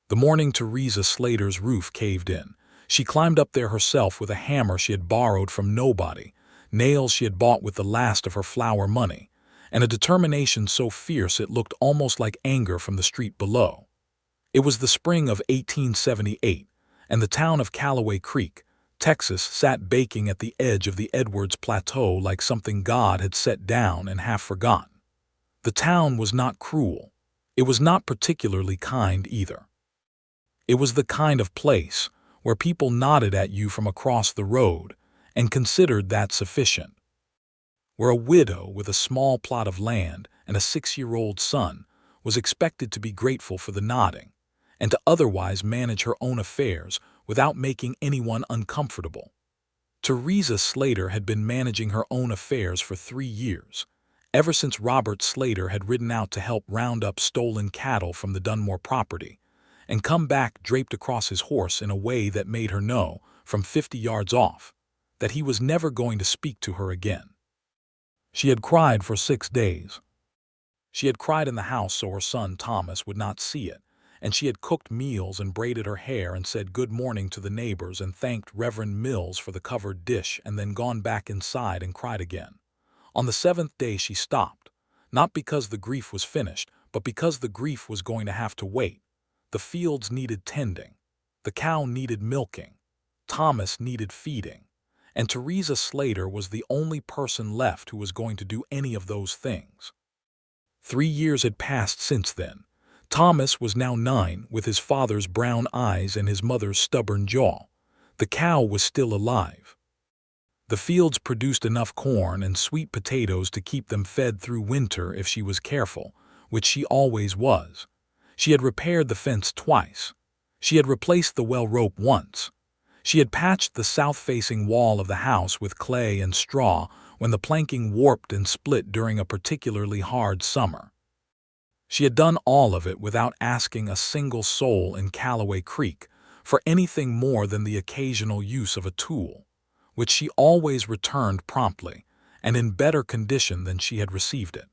The morning Theresa Slater's roof caved in, she climbed up there herself with a hammer she had borrowed from nobody, nails she had bought with the last of her flour money, and a determination so fierce it looked almost like anger from the street below. It was the spring of 1878, and the town of Calloway Creek, Texas, sat baking at the edge of the Edwards Plateau like something God had set down and half forgotten. The town was not cruel. It was not particularly kind either. It was the kind of place where people nodded at you from across the road and considered that sufficient. Where a widow with a small plot of land and a 6-year-old son was expected to be grateful for the nodding and to otherwise manage her own affairs without making anyone uncomfortable. Theresa Slater had been managing her own affairs for 3 years, ever since Robert Slater had ridden out to help round up stolen cattle from the Dunmore property, and come back draped across his horse in a way that made her know, from 50 yards off, that he was never going to speak to her again. She had cried for 6 days. She had cried in the house so her son Thomas would not see it, and she had cooked meals and braided her hair and said good morning to the neighbors and thanked Reverend Mills for the covered dish and then gone back inside and cried again. On the 7th day she stopped, not because the grief was finished, but because the grief was going to have to wait. The fields needed tending, the cow needed milking, Thomas needed feeding, and Theresa Slater was the only person left who was going to do any of those things. 3 years had passed since then. Thomas was now 9, with his father's brown eyes and his mother's stubborn jaw. The cow was still alive. The fields produced enough corn and sweet potatoes to keep them fed through winter if she was careful, which she always was. She had repaired the fence twice. She had replaced the well rope once. She had patched the south-facing wall of the house with clay and straw when the planking warped and split during a particularly hard summer. She had done all of it without asking a single soul in Calloway Creek for anything more than the occasional use of a tool, which she always returned promptly and in better condition than she had received it.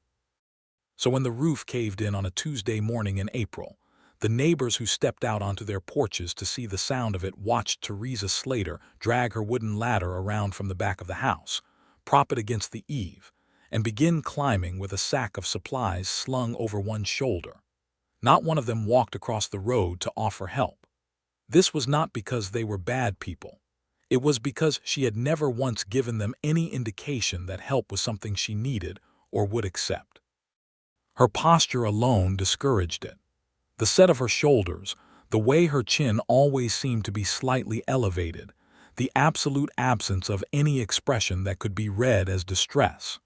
So when the roof caved in on a Tuesday morning in April, the neighbors who stepped out onto their porches to see the sound of it watched Theresa Slater drag her wooden ladder around from the back of the house, prop it against the eave, and begin climbing with a sack of supplies slung over one shoulder. Not one of them walked across the road to offer help. This was not because they were bad people. It was because she had never once given them any indication that help was something she needed or would accept. Her posture alone discouraged it. The set of her shoulders, the way her chin always seemed to be slightly elevated, the absolute absence of any expression that could be read as distress.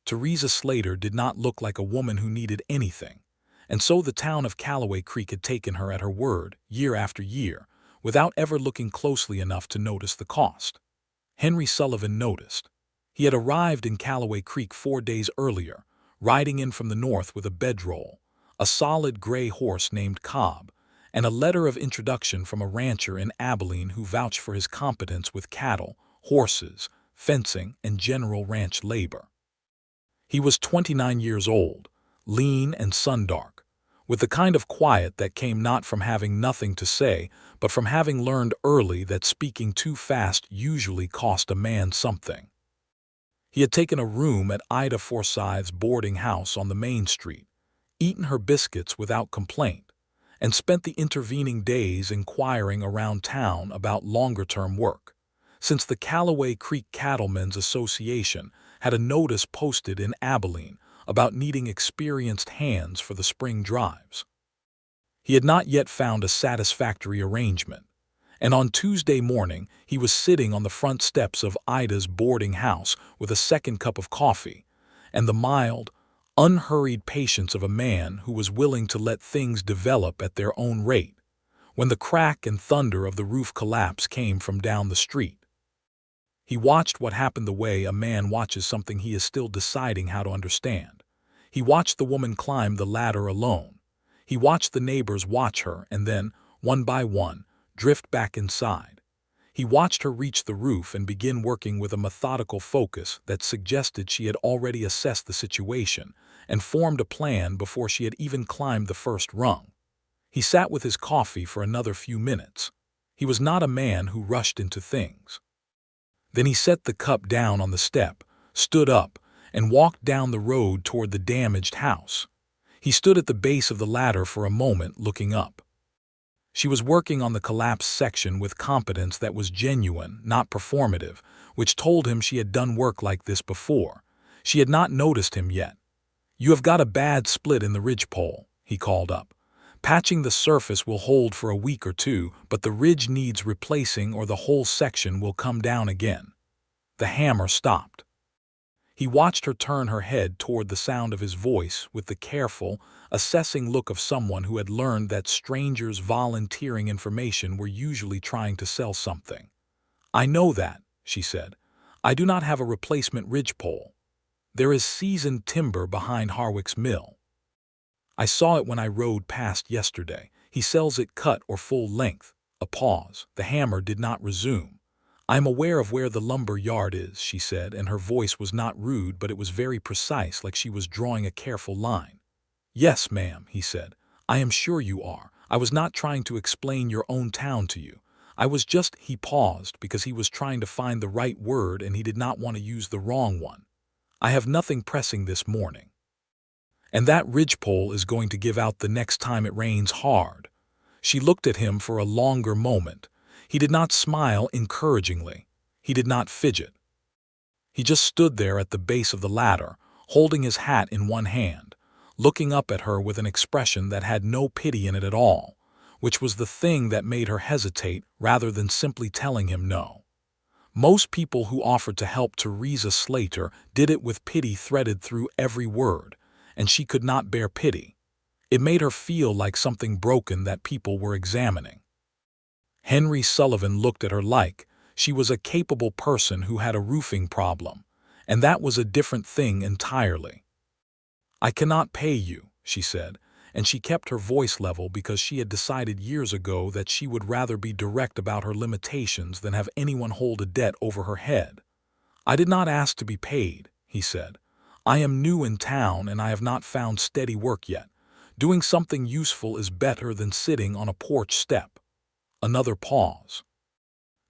Theresa Slater did not look like a woman who needed anything, and so the town of Calloway Creek had taken her at her word, year after year, without ever looking closely enough to notice the cost. Henry Sullivan noticed. He had arrived in Calloway Creek 4 days earlier, riding in from the north with a bedroll, a solid gray horse named Cobb, and a letter of introduction from a rancher in Abilene who vouched for his competence with cattle, horses, fencing, and general ranch labor. He was 29 years old, lean and sun-dark, with the kind of quiet that came not from having nothing to say, but from having learned early that speaking too fast usually cost a man something. He had taken a room at Ida Forsythe's boarding house on the main street, eaten her biscuits without complaint, and spent the intervening days inquiring around town about longer-term work, since the Calloway Creek Cattlemen's Association had a notice posted in Abilene about needing experienced hands for the spring drives. He had not yet found a satisfactory arrangement, and on Tuesday morning he was sitting on the front steps of Ida's boarding house with a second cup of coffee and the mild, unhurried patience of a man who was willing to let things develop at their own rate, when the crack and thunder of the roof collapse came from down the street. He watched what happened the way a man watches something he is still deciding how to understand. He watched the woman climb the ladder alone. He watched the neighbors watch her and then, one by one, drift back inside. He watched her reach the roof and begin working with a methodical focus that suggested she had already assessed the situation and formed a plan before she had even climbed the first rung. He sat with his coffee for another few minutes. He was not a man who rushed into things. Then he set the cup down on the step, stood up, and walked down the road toward the damaged house. He stood at the base of the ladder for a moment, looking up. She was working on the collapsed section with competence that was genuine, not performative, which told him she had done work like this before. She had not noticed him yet. "You have got a bad split in the ridgepole," he called up. "Patching the surface will hold for a week or two, but the ridge needs replacing or the whole section will come down again." The hammer stopped. He watched her turn her head toward the sound of his voice with the careful, assessing look of someone who had learned that strangers volunteering information were usually trying to sell something. "I know that," she said. "I do not have a replacement ridgepole. There is seasoned timber behind Harwick's mill. I saw it when I rode past yesterday. He sells it cut or full length." A pause. The hammer did not resume. "I am aware of where the lumber yard is," she said, and her voice was not rude, but it was very precise, like she was drawing a careful line. "Yes, ma'am," he said. "I am sure you are. I was not trying to explain your own town to you. I was just—" He paused because he was trying to find the right word and he did not want to use the wrong one. "I have nothing pressing this morning. And that ridgepole is going to give out the next time it rains hard." She looked at him for a longer moment. He did not smile encouragingly. He did not fidget. He just stood there at the base of the ladder, holding his hat in one hand, looking up at her with an expression that had no pity in it at all, which was the thing that made her hesitate rather than simply telling him no. Most people who offered to help Theresa Slater did it with pity threaded through every word, and she could not bear pity. It made her feel like something broken that people were examining. Henry Sullivan looked at her like she was a capable person who had a roofing problem, and that was a different thing entirely. "I cannot pay you," she said, and she kept her voice level because she had decided years ago that she would rather be direct about her limitations than have anyone hold a debt over her head. "I did not ask to be paid," he said. "I am new in town and I have not found steady work yet. Doing something useful is better than sitting on a porch step." Another pause.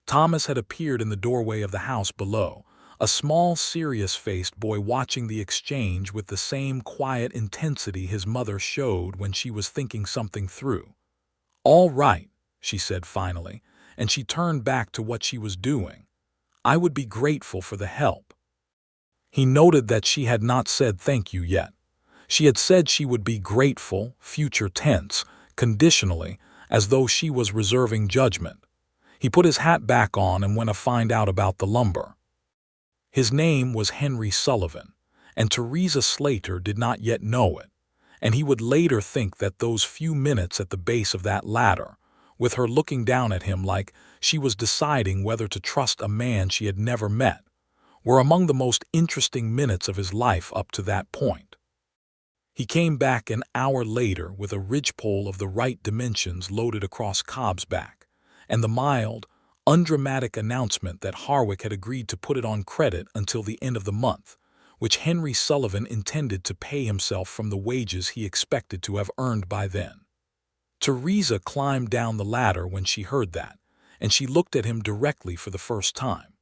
Thomas had appeared in the doorway of the house below, a small, serious-faced boy watching the exchange with the same quiet intensity his mother showed when she was thinking something through. "All right," she said finally, and she turned back to what she was doing. "I would be grateful for the help." He noted that she had not said thank you yet. She had said she would be grateful, future tense, conditionally, as though she was reserving judgment. He put his hat back on and went to find out about the lumber. His name was Henry Sullivan, and Theresa Slater did not yet know it, and he would later think that those few minutes at the base of that ladder, with her looking down at him like she was deciding whether to trust a man she had never met, were among the most interesting minutes of his life up to that point. He came back an hour later with a ridgepole of the right dimensions loaded across Cobb's back, and the mild, undramatic announcement that Harwick had agreed to put it on credit until the end of the month, which Henry Sullivan intended to pay himself from the wages he expected to have earned by then. Theresa climbed down the ladder when she heard that, and she looked at him directly for the first time.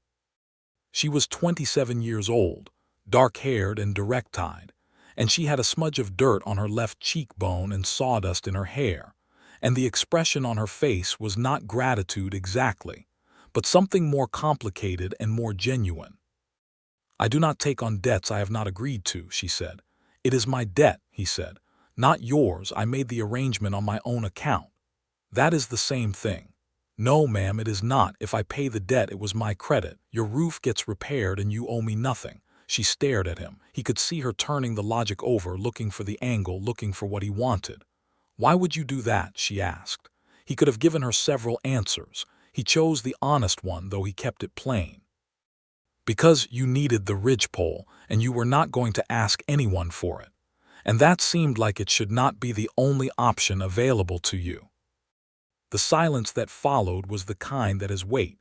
She was 27 years old, dark-haired and direct-eyed, and she had a smudge of dirt on her left cheekbone and sawdust in her hair, and the expression on her face was not gratitude exactly, but something more complicated and more genuine. "I do not take on debts I have not agreed to," she said. "It is my debt," he said, "not yours. I made the arrangement on my own account." "That is the same thing." "No, ma'am, it is not. If I pay the debt, it was my credit. Your roof gets repaired and you owe me nothing." She stared at him. He could see her turning the logic over, looking for the angle, looking for what he wanted. "Why would you do that?" she asked. He could have given her several answers. He chose the honest one, though he kept it plain. "Because you needed the ridgepole, and you were not going to ask anyone for it. And that seemed like it should not be the only option available to you." The silence that followed was the kind that has weight.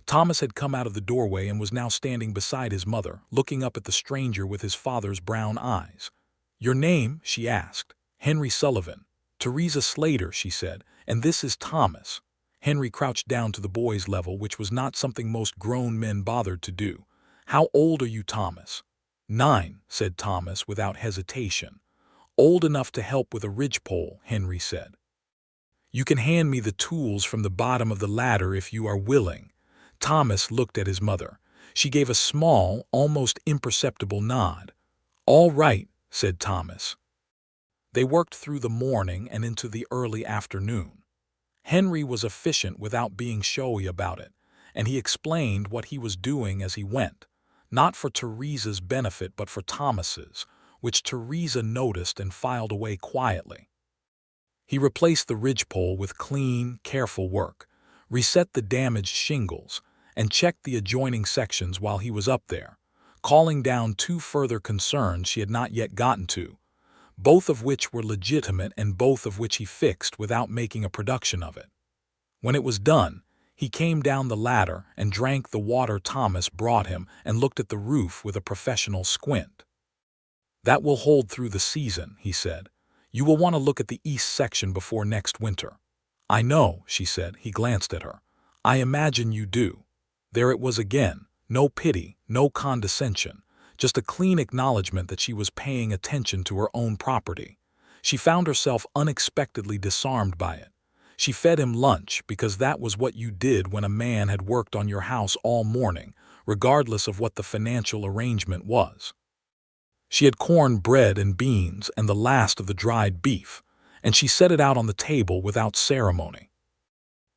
Thomas had come out of the doorway and was now standing beside his mother, looking up at the stranger with his father's brown eyes. "Your name?" she asked. "Henry Sullivan." "Theresa Slater," she said, "and this is Thomas." Henry crouched down to the boy's level, which was not something most grown men bothered to do. "How old are you, Thomas?" "9," said Thomas without hesitation. "Old enough to help with a ridgepole," Henry said. "You can hand me the tools from the bottom of the ladder if you are willing." Thomas looked at his mother. She gave a small, almost imperceptible nod. "All right," said Thomas. They worked through the morning and into the early afternoon. Henry was efficient without being showy about it, and he explained what he was doing as he went, not for Theresa's benefit but for Thomas's, which Theresa noticed and filed away quietly. He replaced the ridgepole with clean, careful work, reset the damaged shingles, and checked the adjoining sections while he was up there, calling down 2 further concerns she had not yet gotten to, both of which were legitimate and both of which he fixed without making a production of it. When it was done, he came down the ladder and drank the water Thomas brought him and looked at the roof with a professional squint. "That will hold through the season," he said. "You will want to look at the east section before next winter." "I know," she said. He glanced at her. "I imagine you do." There it was again. No pity, no condescension. Just a clean acknowledgement that she was paying attention to her own property. She found herself unexpectedly disarmed by it. She fed him lunch because that was what you did when a man had worked on your house all morning, regardless of what the financial arrangement was. She had corn bread and beans and the last of the dried beef, and she set it out on the table without ceremony.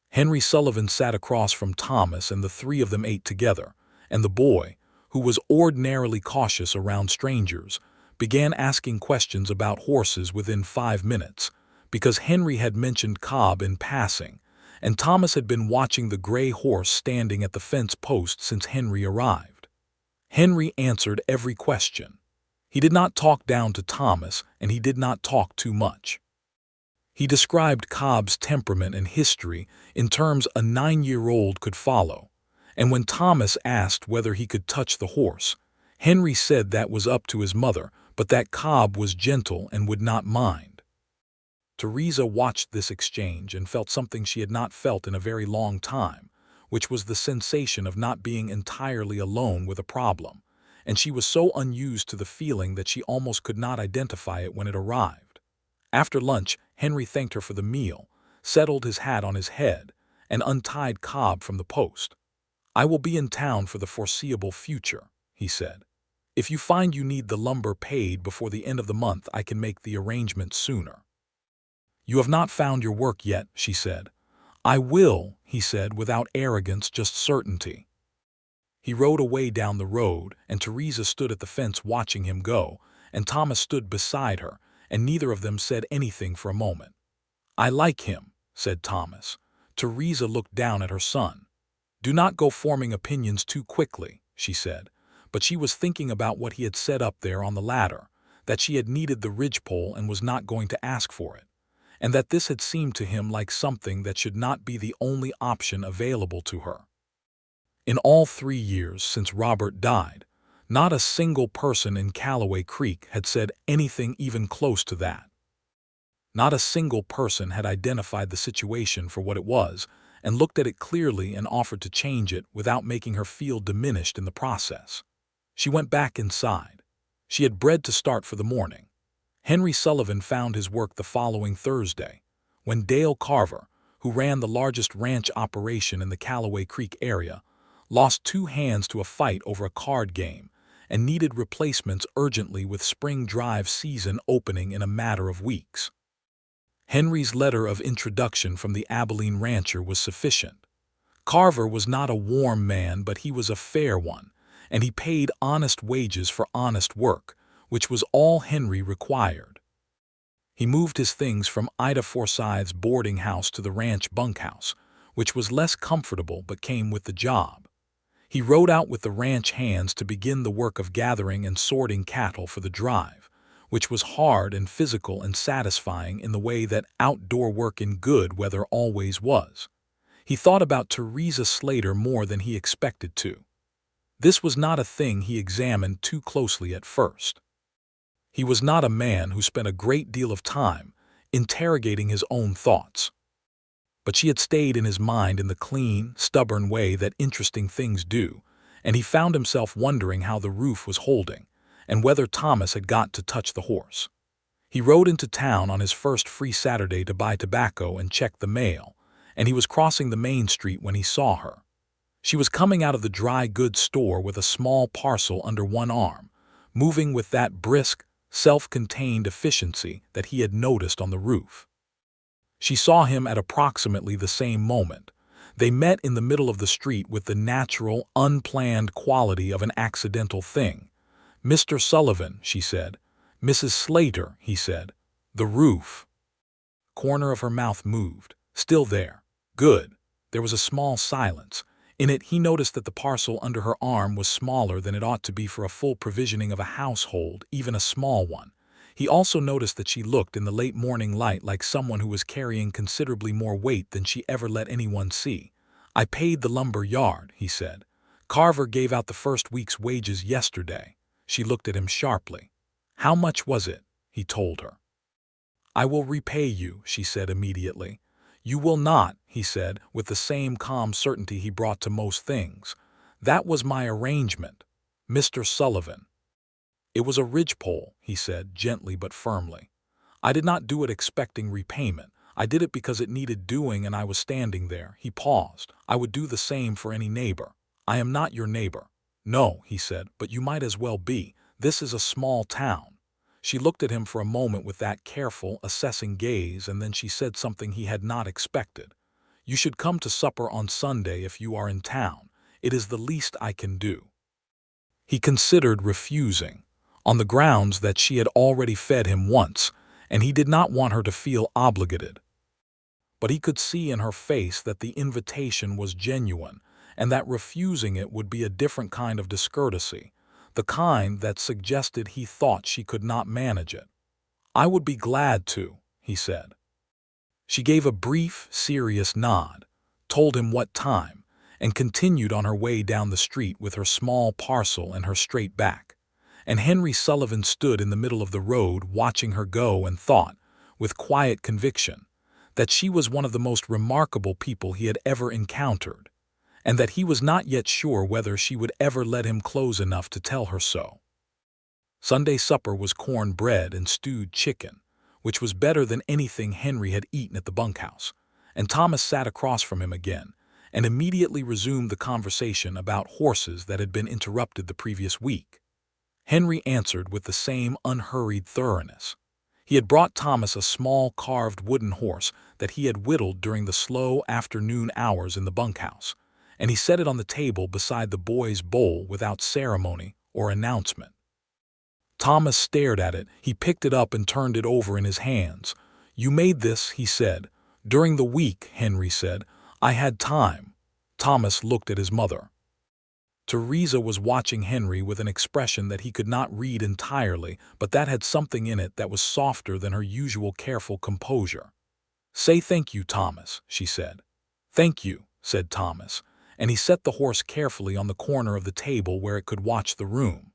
Henry Sullivan sat across from Thomas and the 3 of them ate together, and the boy, who was ordinarily cautious around strangers, began asking questions about horses within 5 minutes, because Henry had mentioned Cobb in passing, and Thomas had been watching the gray horse standing at the fence post since Henry arrived. Henry answered every question. He did not talk down to Thomas, and he did not talk too much. He described Cobb's temperament and history in terms a 9-year-old could follow, and when Thomas asked whether he could touch the horse, Henry said that was up to his mother, but that Cobb was gentle and would not mind. Theresa watched this exchange and felt something she had not felt in a very long time, which was the sensation of not being entirely alone with a problem, and she was so unused to the feeling that she almost could not identify it when it arrived. After lunch, Henry thanked her for the meal, settled his hat on his head, and untied Cobb from the post. "I will be in town for the foreseeable future," he said. "If you find you need the lumber paid before the end of the month, I can make the arrangement sooner." "You have not found your work yet," she said. "I will," he said, without arrogance, just certainty. He rode away down the road, and Theresa stood at the fence watching him go, and Thomas stood beside her, and neither of them said anything for a moment. "I like him," said Thomas. Theresa looked down at her son. "Do not go forming opinions too quickly," she said, but she was thinking about what he had said up there on the ladder, that she had needed the ridgepole and was not going to ask for it, and that this had seemed to him like something that should not be the only option available to her. In all 3 years since Robert died, not a single person in Calloway Creek had said anything even close to that. Not a single person had identified the situation for what it was and looked at it clearly and offered to change it without making her feel diminished in the process. She went back inside. She had bread to start for the morning. Henry Sullivan found his work the following Thursday, when Dale Carver, who ran the largest ranch operation in the Calloway Creek area, lost 2 hands to a fight over a card game and needed replacements urgently with spring drive season opening in a matter of weeks. Henry's letter of introduction from the Abilene rancher was sufficient. Carver was not a warm man, but he was a fair one, and he paid honest wages for honest work, which was all Henry required. He moved his things from Ida Forsythe's boarding house to the ranch bunkhouse, which was less comfortable but came with the job. He rode out with the ranch hands to begin the work of gathering and sorting cattle for the drive, which was hard and physical and satisfying in the way that outdoor work in good weather always was. He thought about Theresa Slater more than he expected to. This was not a thing he examined too closely at first. He was not a man who spent a great deal of time, interrogating his own thoughts. But she had stayed in his mind in the clean, stubborn way that interesting things do, and he found himself wondering how the roof was holding, and whether Thomas had got to touch the horse. He rode into town on his first free Saturday to buy tobacco and check the mail, and he was crossing the main street when he saw her. She was coming out of the dry goods store with a small parcel under one arm, moving with that brisk, self-contained efficiency that he had noticed on the roof. She saw him at approximately the same moment. They met in the middle of the street with the natural, unplanned quality of an accidental thing. "Mr. Sullivan," she said. "Mrs. Slater," he said. "The roof." Corner of her mouth moved. Still there. Good. There was a small silence. In it, he noticed that the parcel under her arm was smaller than it ought to be for a full provisioning of a household, even a small one. He also noticed that she looked in the late morning light like someone who was carrying considerably more weight than she ever let anyone see. "I paid the lumber yard," he said. "Carver gave out the first week's wages yesterday." She looked at him sharply. "How much was it?" he told her. "I will repay you," she said immediately. "You will not," he said, with the same calm certainty he brought to most things. "That was my arrangement, Mr. Sullivan." "It was a ridgepole," he said, gently but firmly. "I did not do it expecting repayment. I did it because it needed doing and I was standing there." He paused. "I would do the same for any neighbor. I am not your neighbor." "No," he said, "but you might as well be. This is a small town." She looked at him for a moment with that careful, assessing gaze, and then she said something he had not expected. "You should come to supper on Sunday if you are in town. It is the least I can do." He considered refusing, on the grounds that she had already fed him once, and he did not want her to feel obligated. But he could see in her face that the invitation was genuine, and that refusing it would be a different kind of discourtesy, the kind that suggested he thought she could not manage it. "I would be glad to," he said. She gave a brief, serious nod, told him what time, and continued on her way down the street with her small parcel and her straight back. And Henry Sullivan stood in the middle of the road watching her go and thought, with quiet conviction, that she was one of the most remarkable people he had ever encountered, and that he was not yet sure whether she would ever let him close enough to tell her so. Sunday supper was corn bread and stewed chicken, which was better than anything Henry had eaten at the bunkhouse, and Thomas sat across from him again, and immediately resumed the conversation about horses that had been interrupted the previous week. Henry answered with the same unhurried thoroughness. He had brought Thomas a small carved wooden horse that he had whittled during the slow afternoon hours in the bunkhouse, and he set it on the table beside the boy's bowl without ceremony or announcement. Thomas stared at it. He picked it up and turned it over in his hands. "You made this," he said. "During the week," Henry said. "I had time." Thomas looked at his mother. Theresa was watching Henry with an expression that he could not read entirely, but that had something in it that was softer than her usual careful composure. "Say thank you, Thomas," she said. "Thank you," said Thomas, and he set the horse carefully on the corner of the table where it could watch the room.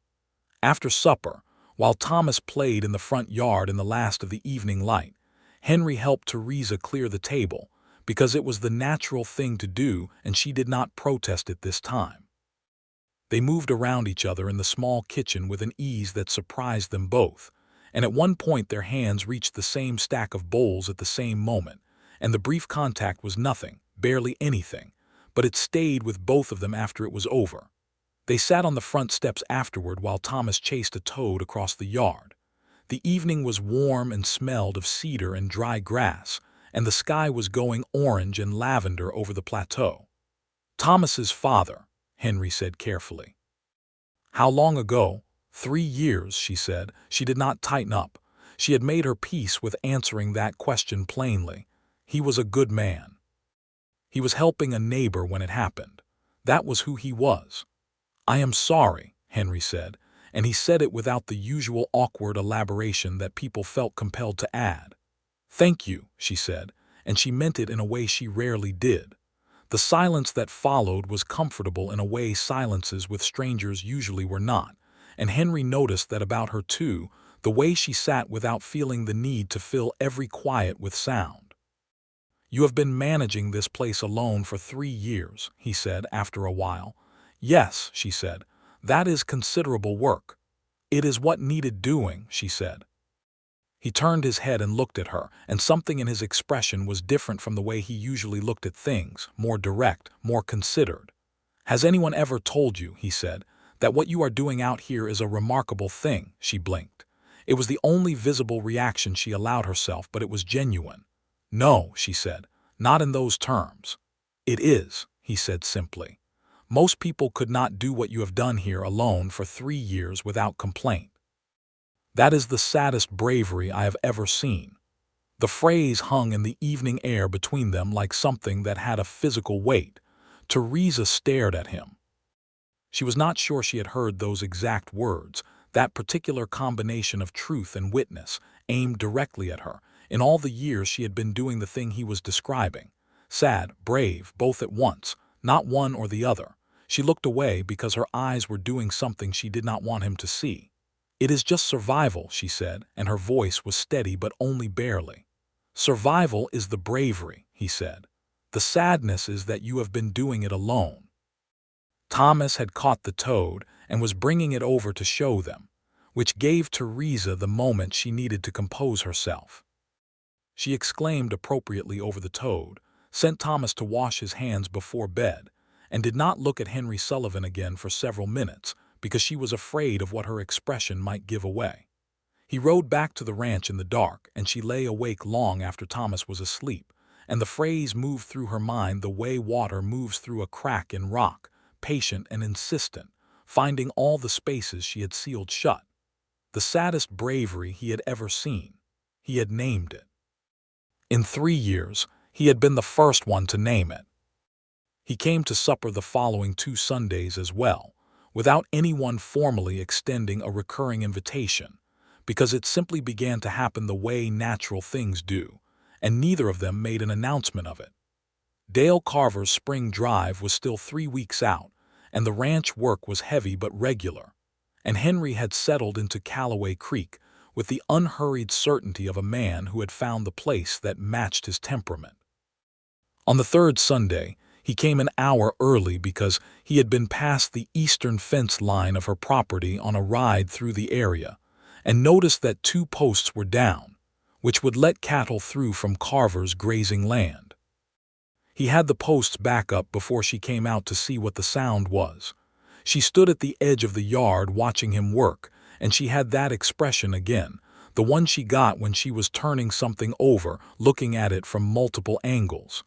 After supper, while Thomas played in the front yard in the last of the evening light, Henry helped Theresa clear the table, because it was the natural thing to do and she did not protest it this time. They moved around each other in the small kitchen with an ease that surprised them both, and at one point their hands reached the same stack of bowls at the same moment, and the brief contact was nothing, barely anything, but it stayed with both of them after it was over. They sat on the front steps afterward while Thomas chased a toad across the yard. The evening was warm and smelled of cedar and dry grass, and the sky was going orange and lavender over the plateau. "Thomas's father," Henry said carefully. "How long ago?" 3 years, she said. She did not tighten up. She had made her peace with answering that question plainly. "He was a good man. He was helping a neighbor when it happened. That was who he was." "I am sorry," Henry said, and he said it without the usual awkward elaboration that people felt compelled to add. "Thank you," she said, and she meant it in a way she rarely did. The silence that followed was comfortable in a way silences with strangers usually were not, and Henry noticed that about her too, the way she sat without feeling the need to fill every quiet with sound. "You have been managing this place alone for 3 years," he said after a while. "Yes," she said, "that is considerable work." "It is what needed doing," she said. He turned his head and looked at her, and something in his expression was different from the way he usually looked at things, more direct, more considered. "Has anyone ever told you," he said, "that what you are doing out here is a remarkable thing?" She blinked. It was the only visible reaction she allowed herself, but it was genuine. "No," she said, "not in those terms." "It is," he said simply. "Most people could not do what you have done here alone for 3 years without complaint. That is the saddest bravery I have ever seen." The phrase hung in the evening air between them like something that had a physical weight. Theresa stared at him. She was not sure she had heard those exact words, that particular combination of truth and witness, aimed directly at her, in all the years she had been doing the thing he was describing. Sad, brave, both at once, not one or the other. She looked away because her eyes were doing something she did not want him to see. "It is just survival," she said, and her voice was steady but only barely. "Survival is the bravery," he said. "The sadness is that you have been doing it alone." Thomas had caught the toad and was bringing it over to show them, which gave Theresa the moment she needed to compose herself. She exclaimed appropriately over the toad, sent Thomas to wash his hands before bed, and did not look at Henry Sullivan again for several minutes, because she was afraid of what her expression might give away. He rode back to the ranch in the dark, and she lay awake long after Thomas was asleep, and the phrase moved through her mind the way water moves through a crack in rock, patient and insistent, finding all the spaces she had sealed shut. The saddest bravery he had ever seen. He had named it. In 3 years, he had been the first one to name it. He came to supper the following 2 Sundays as well, without anyone formally extending a recurring invitation, because it simply began to happen the way natural things do, and neither of them made an announcement of it. Dale Carver's spring drive was still 3 weeks out, and the ranch work was heavy but regular, and Henry had settled into Calloway Creek with the unhurried certainty of a man who had found the place that matched his temperament. On the 3rd Sunday, he came an hour early because he had been past the eastern fence line of her property on a ride through the area, and noticed that 2 posts were down, which would let cattle through from Carver's grazing land. He had the posts back up before she came out to see what the sound was. She stood at the edge of the yard watching him work, and she had that expression again, the one she got when she was turning something over, looking at it from multiple angles.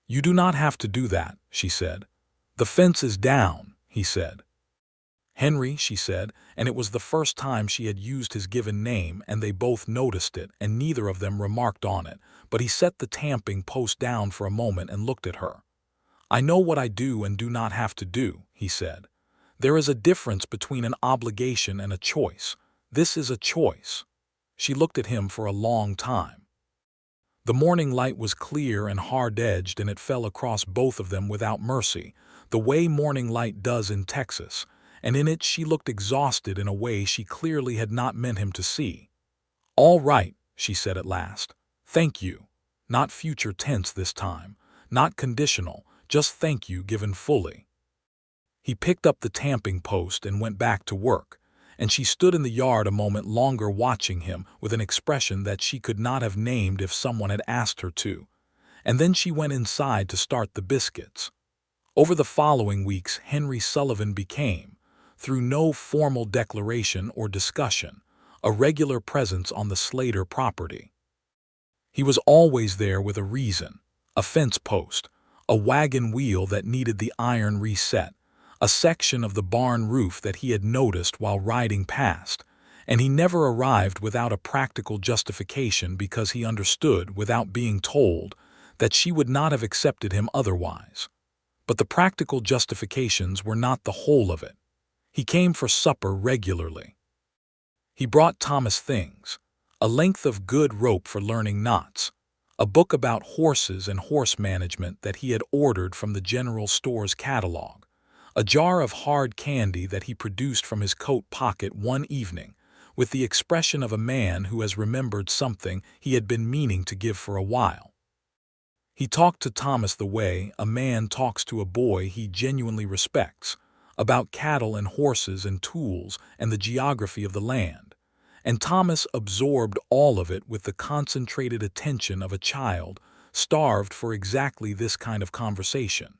"You do not have to do that," she said. "The fence is down," he said. "Henry," she said, and it was the first time she had used his given name, and they both noticed it, and neither of them remarked on it, but he set the tamping post down for a moment and looked at her. "I know what I do and do not have to do," he said. "There is a difference between an obligation and a choice. This is a choice." She looked at him for a long time. The morning light was clear and hard-edged, and it fell across both of them without mercy, the way morning light does in Texas, and in it she looked exhausted in a way she clearly had not meant him to see. "All right," she said at last. "Thank you." Not future tense this time, not conditional, just thank you given fully. He picked up the tamping post and went back to work, and she stood in the yard a moment longer watching him with an expression that she could not have named if someone had asked her to, and then she went inside to start the biscuits. Over the following weeks, Henry Sullivan became, through no formal declaration or discussion, a regular presence on the Slater property. He was always there with a reason: a fence post, a wagon wheel that needed the iron reset, a section of the barn roof that he had noticed while riding past, and he never arrived without a practical justification because he understood, without being told, that she would not have accepted him otherwise. But the practical justifications were not the whole of it. He came for supper regularly. He brought Thomas things: a length of good rope for learning knots, a book about horses and horse management that he had ordered from the general store's catalog, a jar of hard candy that he produced from his coat pocket one evening with the expression of a man who has remembered something he had been meaning to give for a while. He talked to Thomas the way a man talks to a boy he genuinely respects, about cattle and horses and tools and the geography of the land, and Thomas absorbed all of it with the concentrated attention of a child starved for exactly this kind of conversation.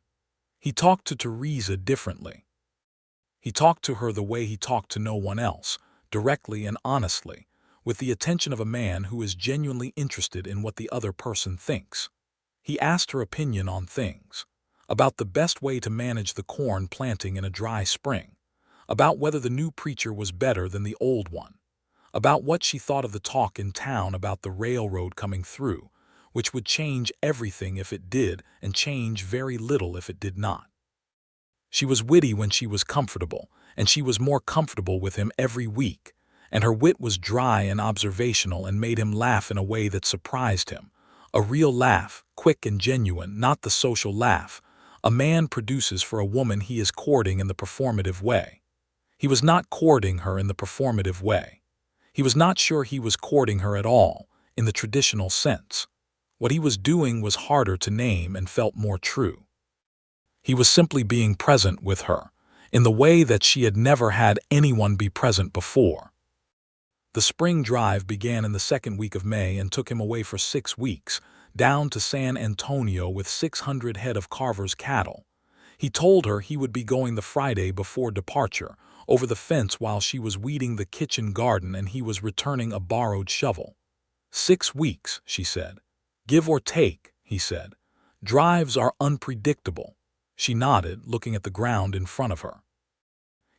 He talked to Theresa differently. He talked to her the way he talked to no one else, directly and honestly, with the attention of a man who is genuinely interested in what the other person thinks. He asked her opinion on things, about the best way to manage the corn planting in a dry spring, about whether the new preacher was better than the old one, about what she thought of the talk in town about the railroad coming through, which would change everything if it did and change very little if it did not. She was witty when she was comfortable, and she was more comfortable with him every week, and her wit was dry and observational and made him laugh in a way that surprised him. A real laugh, quick and genuine, not the social laugh a man produces for a woman he is courting in the performative way. He was not courting her in the performative way. He was not sure he was courting her at all, in the traditional sense. What he was doing was harder to name and felt more true. He was simply being present with her, in the way that she had never had anyone be present before. The spring drive began in the second week of May and took him away for 6 weeks, down to San Antonio with 600 head of Carver's cattle. He told her he would be going the Friday before departure, over the fence while she was weeding the kitchen garden and he was returning a borrowed shovel. 6 weeks, she said. Give or take, he said. Drives are unpredictable. She nodded, looking at the ground in front of her.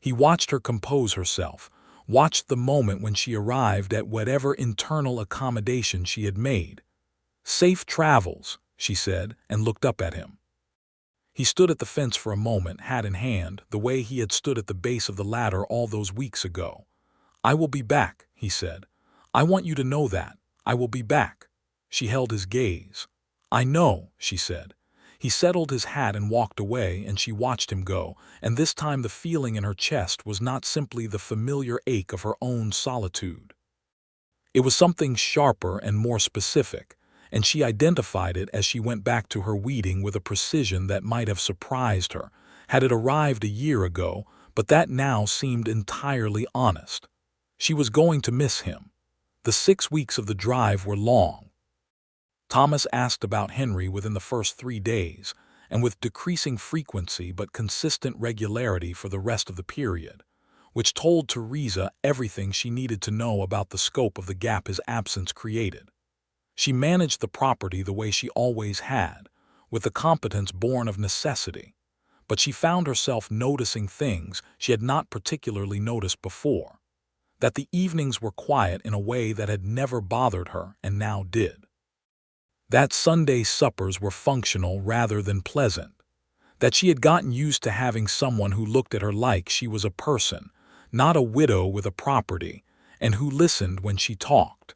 He watched her compose herself, watched the moment when she arrived at whatever internal accommodation she had made. "Safe travels," she said, and looked up at him. He stood at the fence for a moment, hat in hand, the way he had stood at the base of the ladder all those weeks ago. "I will be back," he said. "I want you to know that. I will be back." She held his gaze. "I know," she said. He settled his hat and walked away, and she watched him go, and this time the feeling in her chest was not simply the familiar ache of her own solitude. It was something sharper and more specific, and she identified it as she went back to her weeding with a precision that might have surprised her, had it arrived a year ago, but that now seemed entirely honest. She was going to miss him. The 6 weeks of the drive were long. Thomas asked about Henry within the first 3 days, and with decreasing frequency but consistent regularity for the rest of the period, which told Theresa everything she needed to know about the scope of the gap his absence created. She managed the property the way she always had, with the competence born of necessity, but she found herself noticing things she had not particularly noticed before, that the evenings were quiet in a way that had never bothered her and now did. That Sunday suppers were functional rather than pleasant, that she had gotten used to having someone who looked at her like she was a person, not a widow with a property, and who listened when she talked.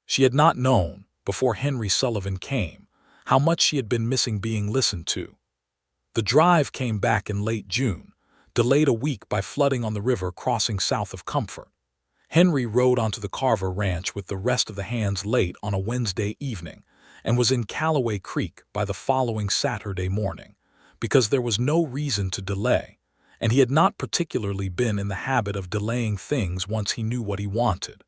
She had not known, before Henry Sullivan came, how much she had been missing being listened to. The drive came back in late June, delayed a week by flooding on the river crossing south of Comfort. Henry rode onto the Carver ranch with the rest of the hands late on a Wednesday evening, and was in Calloway Creek by the following Saturday morning, because there was no reason to delay, and he had not particularly been in the habit of delaying things once he knew what he wanted.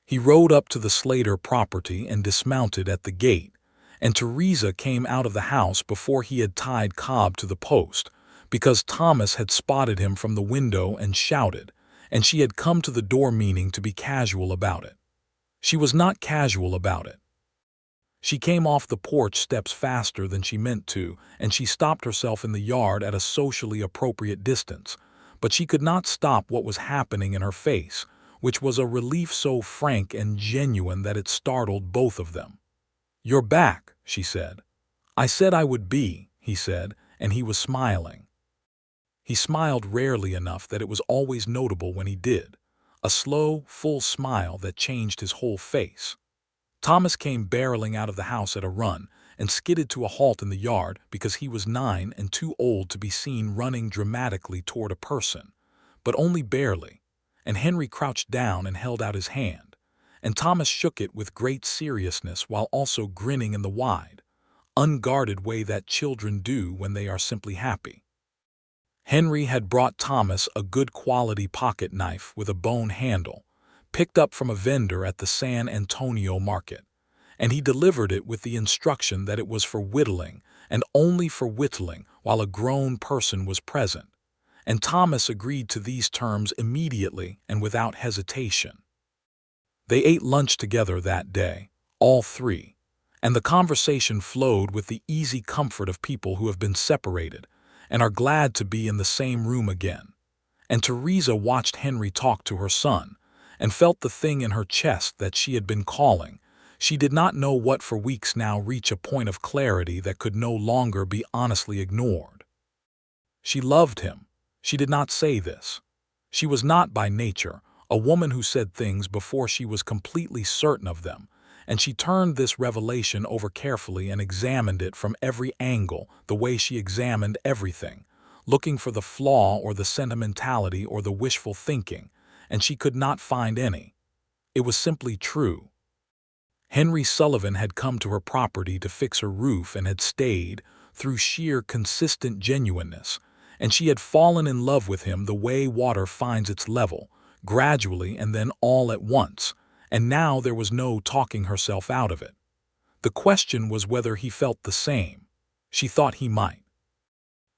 He rode up to the Slater property and dismounted at the gate, and Theresa came out of the house before he had tied Cobb to the post, because Thomas had spotted him from the window and shouted, and she had come to the door meaning to be casual about it. She was not casual about it. She came off the porch steps faster than she meant to, and she stopped herself in the yard at a socially appropriate distance, but she could not stop what was happening in her face, which was a relief so frank and genuine that it startled both of them. "You're back," she said. "I said I would be," he said, and he was smiling. He smiled rarely enough that it was always notable when he did, a slow, full smile that changed his whole face. Thomas came barreling out of the house at a run and skidded to a halt in the yard because he was 9 and too old to be seen running dramatically toward a person, but only barely, and Henry crouched down and held out his hand, and Thomas shook it with great seriousness while also grinning in the wide, unguarded way that children do when they are simply happy. Henry had brought Thomas a good quality pocket knife with a bone handle, picked up from a vendor at the San Antonio market, and he delivered it with the instruction that it was for whittling and only for whittling while a grown person was present, and Thomas agreed to these terms immediately and without hesitation. They ate lunch together that day, all three, and the conversation flowed with the easy comfort of people who have been separated and are glad to be in the same room again. And Theresa watched Henry talk to her son and felt the thing in her chest that she had been calling. She did not know what for weeks now reach a point of clarity that could no longer be honestly ignored. She loved him. She did not say this. She was not by nature a woman who said things before she was completely certain of them, and she turned this revelation over carefully and examined it from every angle the way she examined everything, looking for the flaw or the sentimentality or the wishful thinking, and she could not find any. It was simply true. Henry Sullivan had come to her property to fix her roof and had stayed through sheer consistent genuineness, and she had fallen in love with him the way water finds its level, gradually and then all at once, and now there was no talking herself out of it. The question was whether he felt the same. She thought he might.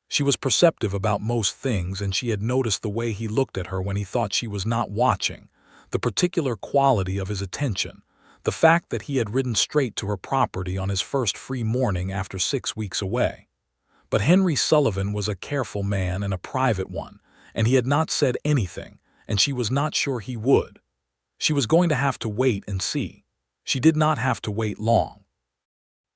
She was perceptive about most things, and she had noticed the way he looked at her when he thought she was not watching, the particular quality of his attention, the fact that he had ridden straight to her property on his first free morning after 6 weeks away. But Henry Sullivan was a careful man and a private one, and he had not said anything, and she was not sure he would. She was going to have to wait and see. She did not have to wait long.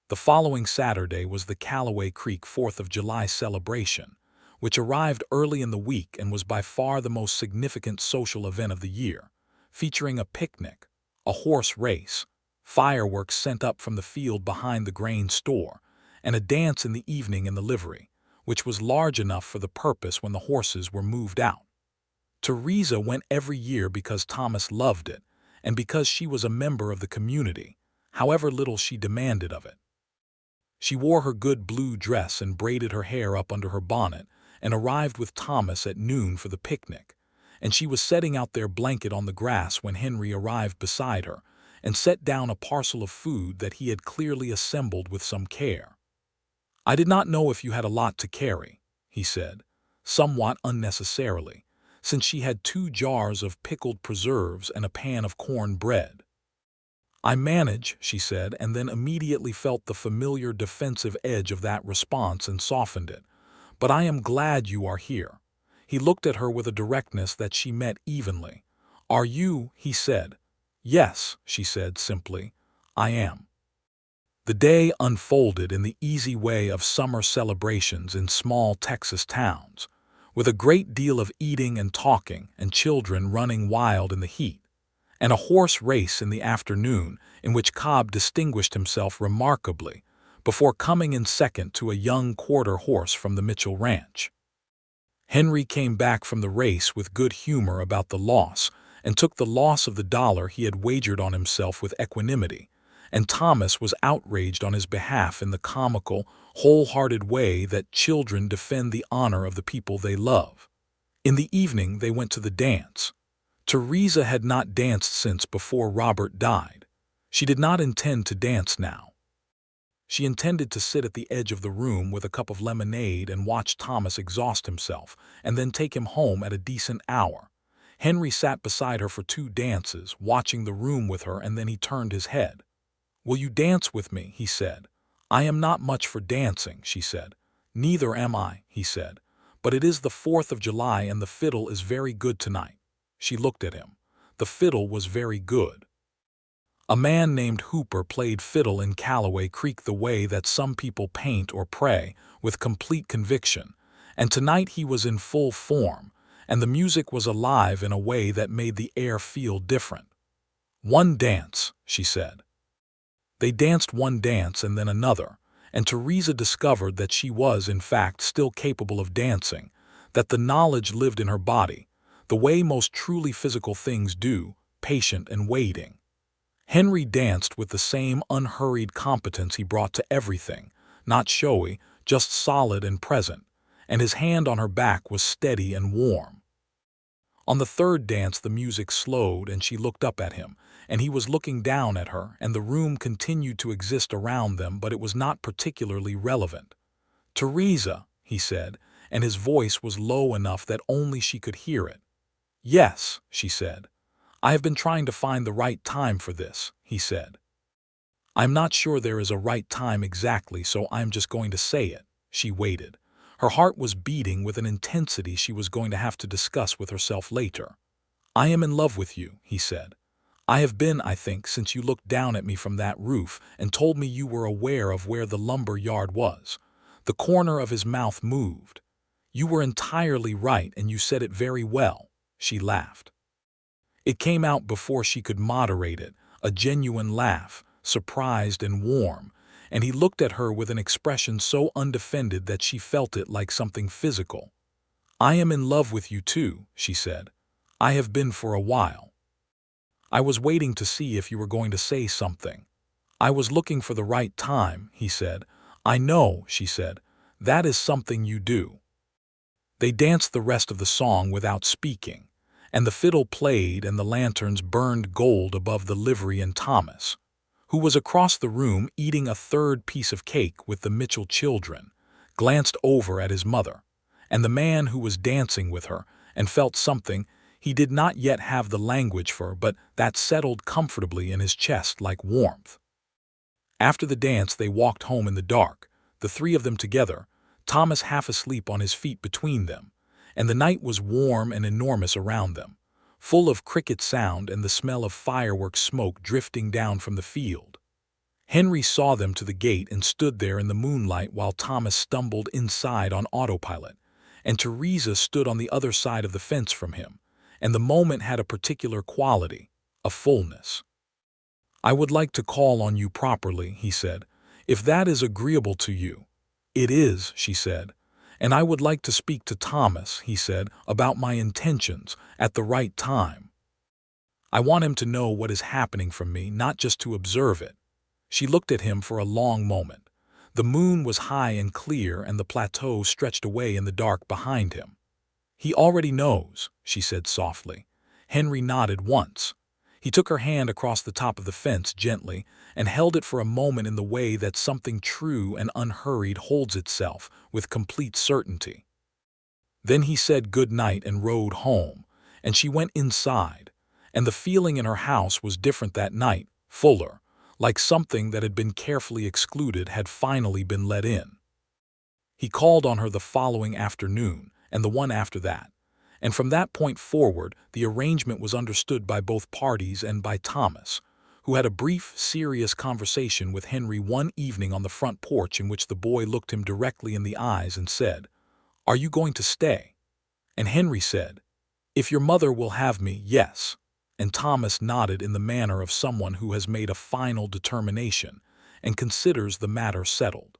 The following Saturday was the Calloway Creek 4th of July celebration, which arrived early in the week and was by far the most significant social event of the year, featuring a picnic, a horse race, fireworks sent up from the field behind the grain store, and a dance in the evening in the livery, which was large enough for the purpose when the horses were moved out. Theresa went every year because Thomas loved it, and because she was a member of the community, however little she demanded of it. She wore her good blue dress and braided her hair up under her bonnet, and arrived with Thomas at noon for the picnic, and she was setting out their blanket on the grass when Henry arrived beside her and set down a parcel of food that he had clearly assembled with some care. "I did not know if you had a lot to carry," he said, somewhat unnecessarily, since she had 2 jars of pickled preserves and a pan of corn bread. "I manage," she said, and then immediately felt the familiar defensive edge of that response and softened it. "But I am glad you are here." He looked at her with a directness that she met evenly. "Are you?" he said. "Yes," she said simply. "I am." The day unfolded in the easy way of summer celebrations in small Texas towns, with a great deal of eating and talking and children running wild in the heat, and a horse race in the afternoon in which Cobb distinguished himself remarkably before coming in second to a young quarter horse from the Mitchell Ranch. Henry came back from the race with good humor about the loss and took the loss of the $1 he had wagered on himself with equanimity, and Thomas was outraged on his behalf in the comical, wholehearted way that children defend the honor of the people they love. In the evening they went to the dance. Theresa had not danced since before Robert died. She did not intend to dance now. She intended to sit at the edge of the room with a cup of lemonade and watch Thomas exhaust himself, and then take him home at a decent hour. Henry sat beside her for 2 dances, watching the room with her, and then he turned his head. "Will you dance with me?" he said. "I am not much for dancing," she said. "Neither am I," he said. "But it is the 4th of July and the fiddle is very good tonight." She looked at him. The fiddle was very good. A man named Hooper played fiddle in Calloway Creek the way that some people paint or pray, with complete conviction, and tonight he was in full form, and the music was alive in a way that made the air feel different. "One dance," she said. They danced one dance and then another, and Theresa discovered that she was, in fact, still capable of dancing, that the knowledge lived in her body, the way most truly physical things do, patient and waiting. Henry danced with the same unhurried competence he brought to everything, not showy, just solid and present, and his hand on her back was steady and warm. On the third dance the music slowed and she looked up at him, and he was looking down at her, and the room continued to exist around them, but it was not particularly relevant. "Theresa," he said, and his voice was low enough that only she could hear it. "Yes," she said. "I have been trying to find the right time for this," he said. "I'm not sure there is a right time exactly, so I'm just going to say it." She waited. Her heart was beating with an intensity she was going to have to discuss with herself later. "I am in love with you," he said. "I have been, I think, since you looked down at me from that roof and told me you were aware of where the lumber yard was." The corner of his mouth moved. "You were entirely right, and you said it very well." She laughed. It came out before she could moderate it, a genuine laugh, surprised and warm, and he looked at her with an expression so undefended that she felt it like something physical. "I am in love with you too," she said. "I have been for a while. I was waiting to see if you were going to say something." "I was looking for the right time," he said. "I know," she said. "That is something you do." They danced the rest of the song without speaking, and the fiddle played and the lanterns burned gold above the livery, and Thomas, who was across the room eating a third piece of cake with the Mitchell children, glanced over at his mother, and the man who was dancing with her, and felt something he did not yet have the language for, but that settled comfortably in his chest like warmth. After the dance they walked home in the dark, the three of them together, Thomas half asleep on his feet between them, and the night was warm and enormous around them, full of cricket sound and the smell of fireworks smoke drifting down from the field. Henry saw them to the gate and stood there in the moonlight while Thomas stumbled inside on autopilot, and Theresa stood on the other side of the fence from him, and the moment had a particular quality, a fullness. "I would like to call on you properly," he said, "if that is agreeable to you." "It is," she said. "And I would like to speak to Thomas," he said, "about my intentions, at the right time. I want him to know what is happening from me, not just to observe it." She looked at him for a long moment. The moon was high and clear, and the plateau stretched away in the dark behind him. "He already knows," she said softly. Henry nodded once. He took her hand across the top of the fence gently and held it for a moment in the way that something true and unhurried holds itself with complete certainty. Then he said good night and rode home, and she went inside, and the feeling in her house was different that night, fuller, like something that had been carefully excluded had finally been let in. He called on her the following afternoon, and the one after that, and from that point forward the arrangement was understood by both parties and by Thomas, who had a brief, serious conversation with Henry one evening on the front porch in which the boy looked him directly in the eyes and said, "Are you going to stay?" And Henry said, "If your mother will have me, yes." And Thomas nodded in the manner of someone who has made a final determination and considers the matter settled.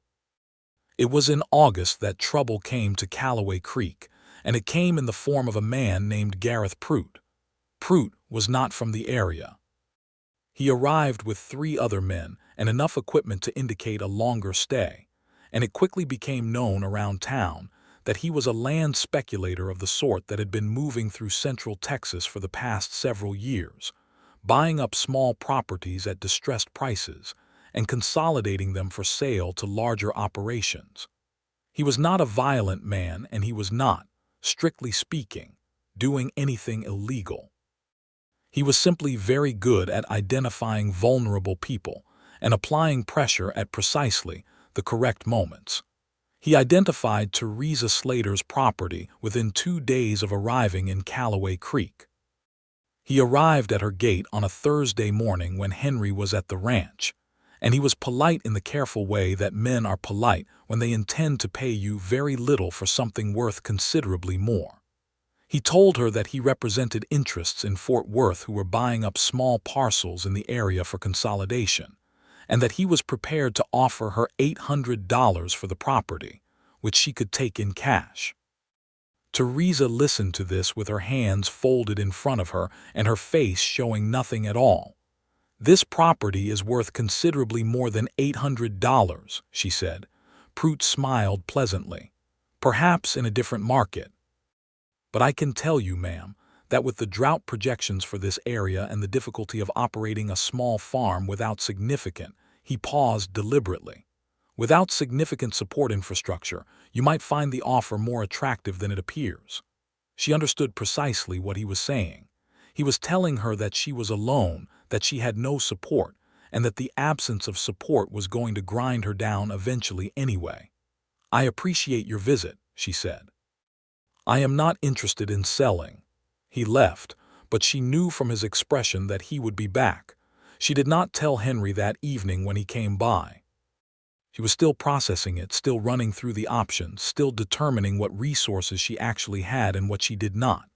It was in August that trouble came to Calloway Creek, and it came in the form of a man named Gareth Prout. Prout was not from the area. He arrived with 3 other men and enough equipment to indicate a longer stay, and it quickly became known around town that he was a land speculator of the sort that had been moving through central Texas for the past several years, buying up small properties at distressed prices and consolidating them for sale to larger operations. He was not a violent man, and he was not, strictly speaking, doing anything illegal. He was simply very good at identifying vulnerable people and applying pressure at precisely the correct moments. He identified Theresa Slater's property within 2 days of arriving in Calloway Creek. He arrived at her gate on a Thursday morning when Henry was at the ranch, and he was polite in the careful way that men are polite when they intend to pay you very little for something worth considerably more. He told her that he represented interests in Fort Worth who were buying up small parcels in the area for consolidation, and that he was prepared to offer her $800 for the property, which she could take in cash. Theresa listened to this with her hands folded in front of her and her face showing nothing at all. "This property is worth considerably more than $800, she said. Prout smiled pleasantly. "Perhaps in a different market. But I can tell you, ma'am, that with the drought projections for this area and the difficulty of operating a small farm without significant," he paused deliberately, "without significant support infrastructure, you might find the offer more attractive than it appears." She understood precisely what he was saying. He was telling her that she was alone, that she had no support, and that the absence of support was going to grind her down eventually anyway. "I appreciate your visit," she said. "I am not interested in selling." He left, but she knew from his expression that he would be back. She did not tell Henry that evening when he came by. She was still processing it, still running through the options, still determining what resources she actually had and what she did not.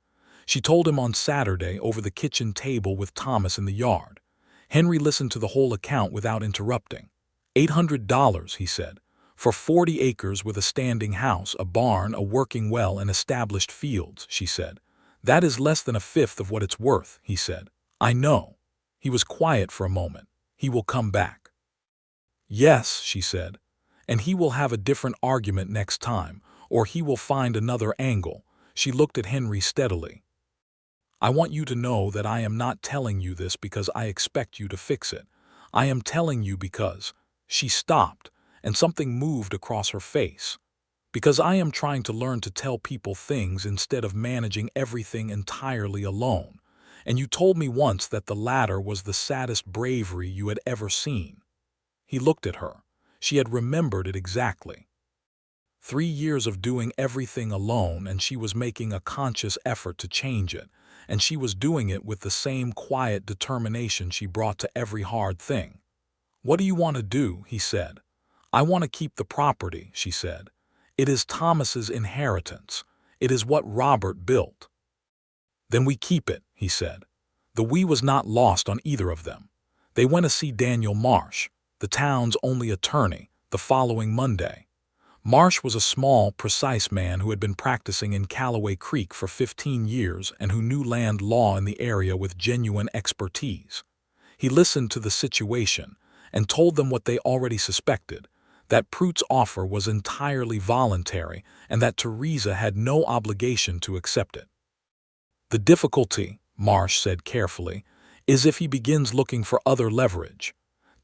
She told him on Saturday over the kitchen table with Thomas in the yard. Henry listened to the whole account without interrupting. $800, he said. "For 40 acres with a standing house, a barn, a working well, and established fields," she said. "That is less than a fifth of what it's worth," he said. "I know." He was quiet for a moment. "He will come back." "Yes," she said. "And he will have a different argument next time, or he will find another angle." She looked at Henry steadily. "I want you to know that I am not telling you this because I expect you to fix it. I am telling you because—" She stopped, and something moved across her face. "Because I am trying to learn to tell people things instead of managing everything entirely alone. And you told me once that the latter was the saddest bravery you had ever seen." He looked at her. She had remembered it exactly. 3 years of doing everything alone, and she was making a conscious effort to change it, and she was doing it with the same quiet determination she brought to every hard thing. "What do you want to do?" he said. "I want to keep the property," she said. "It is Thomas's inheritance. It is what Robert built." "Then we keep it," he said. The "we" was not lost on either of them. They went to see Daniel Marsh, the town's only attorney, the following Monday. Marsh was a small, precise man who had been practicing in Calloway Creek for 15 years and who knew land law in the area with genuine expertise. He listened to the situation and told them what they already suspected, that Prout's offer was entirely voluntary and that Theresa had no obligation to accept it. "The difficulty," Marsh said carefully, "is if he begins looking for other leverage.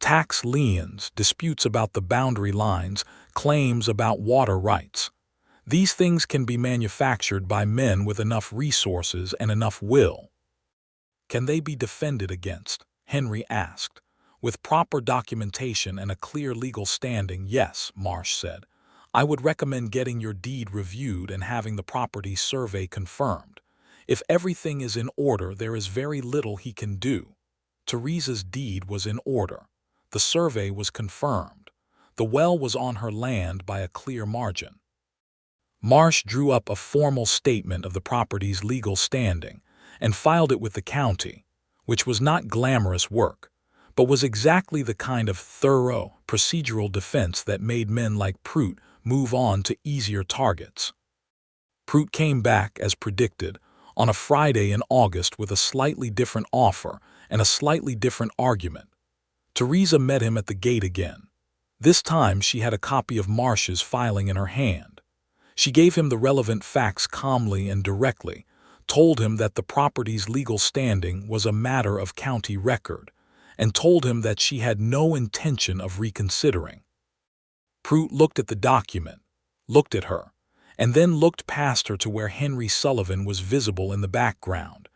Tax liens, disputes about the boundary lines, claims about water rights. These things can be manufactured by men with enough resources and enough will." "Can they be defended against?" Henry asked. "With proper documentation and a clear legal standing, yes," Marsh said. "I would recommend getting your deed reviewed and having the property survey confirmed. If everything is in order, there is very little he can do." Theresa's deed was in order. The survey was confirmed. The well was on her land by a clear margin. Marsh drew up a formal statement of the property's legal standing and filed it with the county, which was not glamorous work, but was exactly the kind of thorough, procedural defense that made men like Prout move on to easier targets. Prout came back, as predicted, on a Friday in August with a slightly different offer and a slightly different argument. Theresa met him at the gate again. This time she had a copy of Marsh's filing in her hand. She gave him the relevant facts calmly and directly, told him that the property's legal standing was a matter of county record, and told him that she had no intention of reconsidering. Prout looked at the document, looked at her, and then looked past her to where Henry Sullivan was visible in the background,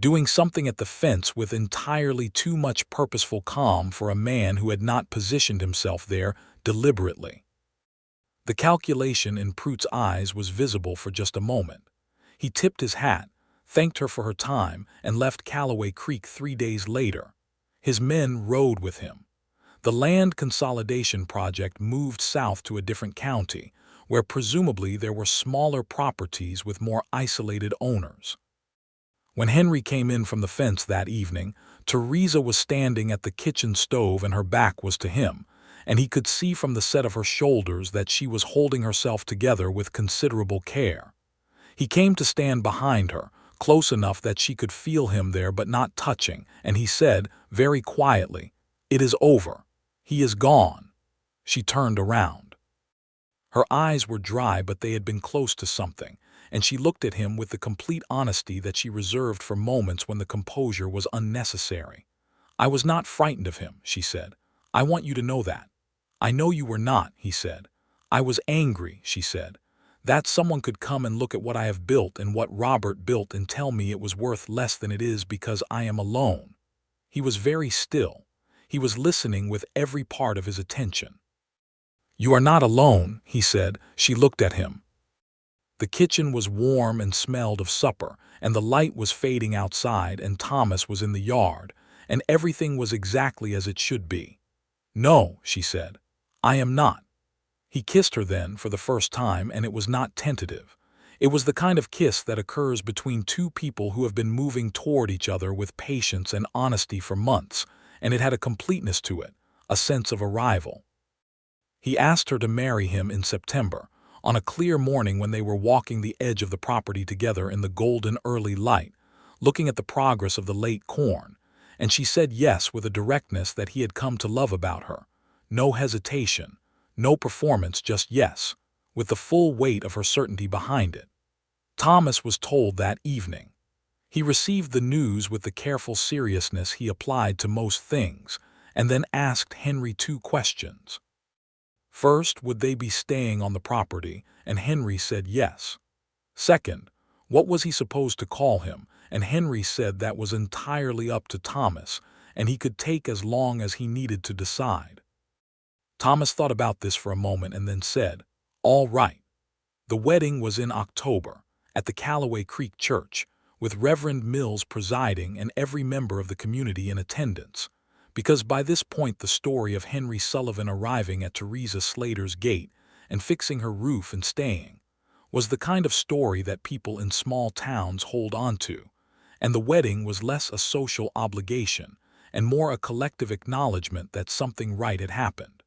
doing something at the fence with entirely too much purposeful calm for a man who had not positioned himself there deliberately. The calculation in Prout's eyes was visible for just a moment. He tipped his hat, thanked her for her time, and left Calloway Creek 3 days later. His men rode with him. The land consolidation project moved south to a different county, where presumably there were smaller properties with more isolated owners. When Henry came in from the fence that evening, Theresa was standing at the kitchen stove and her back was to him, and he could see from the set of her shoulders that she was holding herself together with considerable care. He came to stand behind her, close enough that she could feel him there but not touching, and he said, very quietly, "It is over. He is gone." She turned around. Her eyes were dry, but they had been close to something, and she looked at him with the complete honesty that she reserved for moments when the composure was unnecessary. "I was not frightened of him," she said. "I want you to know that." "I know you were not," he said. "I was angry," she said, "that someone could come and look at what I have built and what Robert built and tell me it was worth less than it is because I am alone." He was very still. He was listening with every part of his attention. "You are not alone," he said. She looked at him. The kitchen was warm and smelled of supper, and the light was fading outside, and Thomas was in the yard, and everything was exactly as it should be. "No," she said, "I am not." He kissed her then for the first time, and it was not tentative. It was the kind of kiss that occurs between two people who have been moving toward each other with patience and honesty for months, and it had a completeness to it, a sense of arrival. He asked her to marry him in September, on a clear morning when they were walking the edge of the property together in the golden early light, looking at the progress of the late corn, and she said yes with a directness that he had come to love about her. No hesitation, no performance, just yes, with the full weight of her certainty behind it. Thomas was told that evening. He received the news with the careful seriousness he applied to most things, and then asked Henry 2 questions. First, would they be staying on the property, and Henry said yes. Second, what was he supposed to call him, and Henry said that was entirely up to Thomas, and he could take as long as he needed to decide. Thomas thought about this for a moment and then said, "All right." The wedding was in October, at the Calloway Creek church, with Reverend Mills presiding and every member of the community in attendance, because by this point the story of Henry Sullivan arriving at Theresa Slater's gate and fixing her roof and staying was the kind of story that people in small towns hold on to, and the wedding was less a social obligation and more a collective acknowledgement that something right had happened.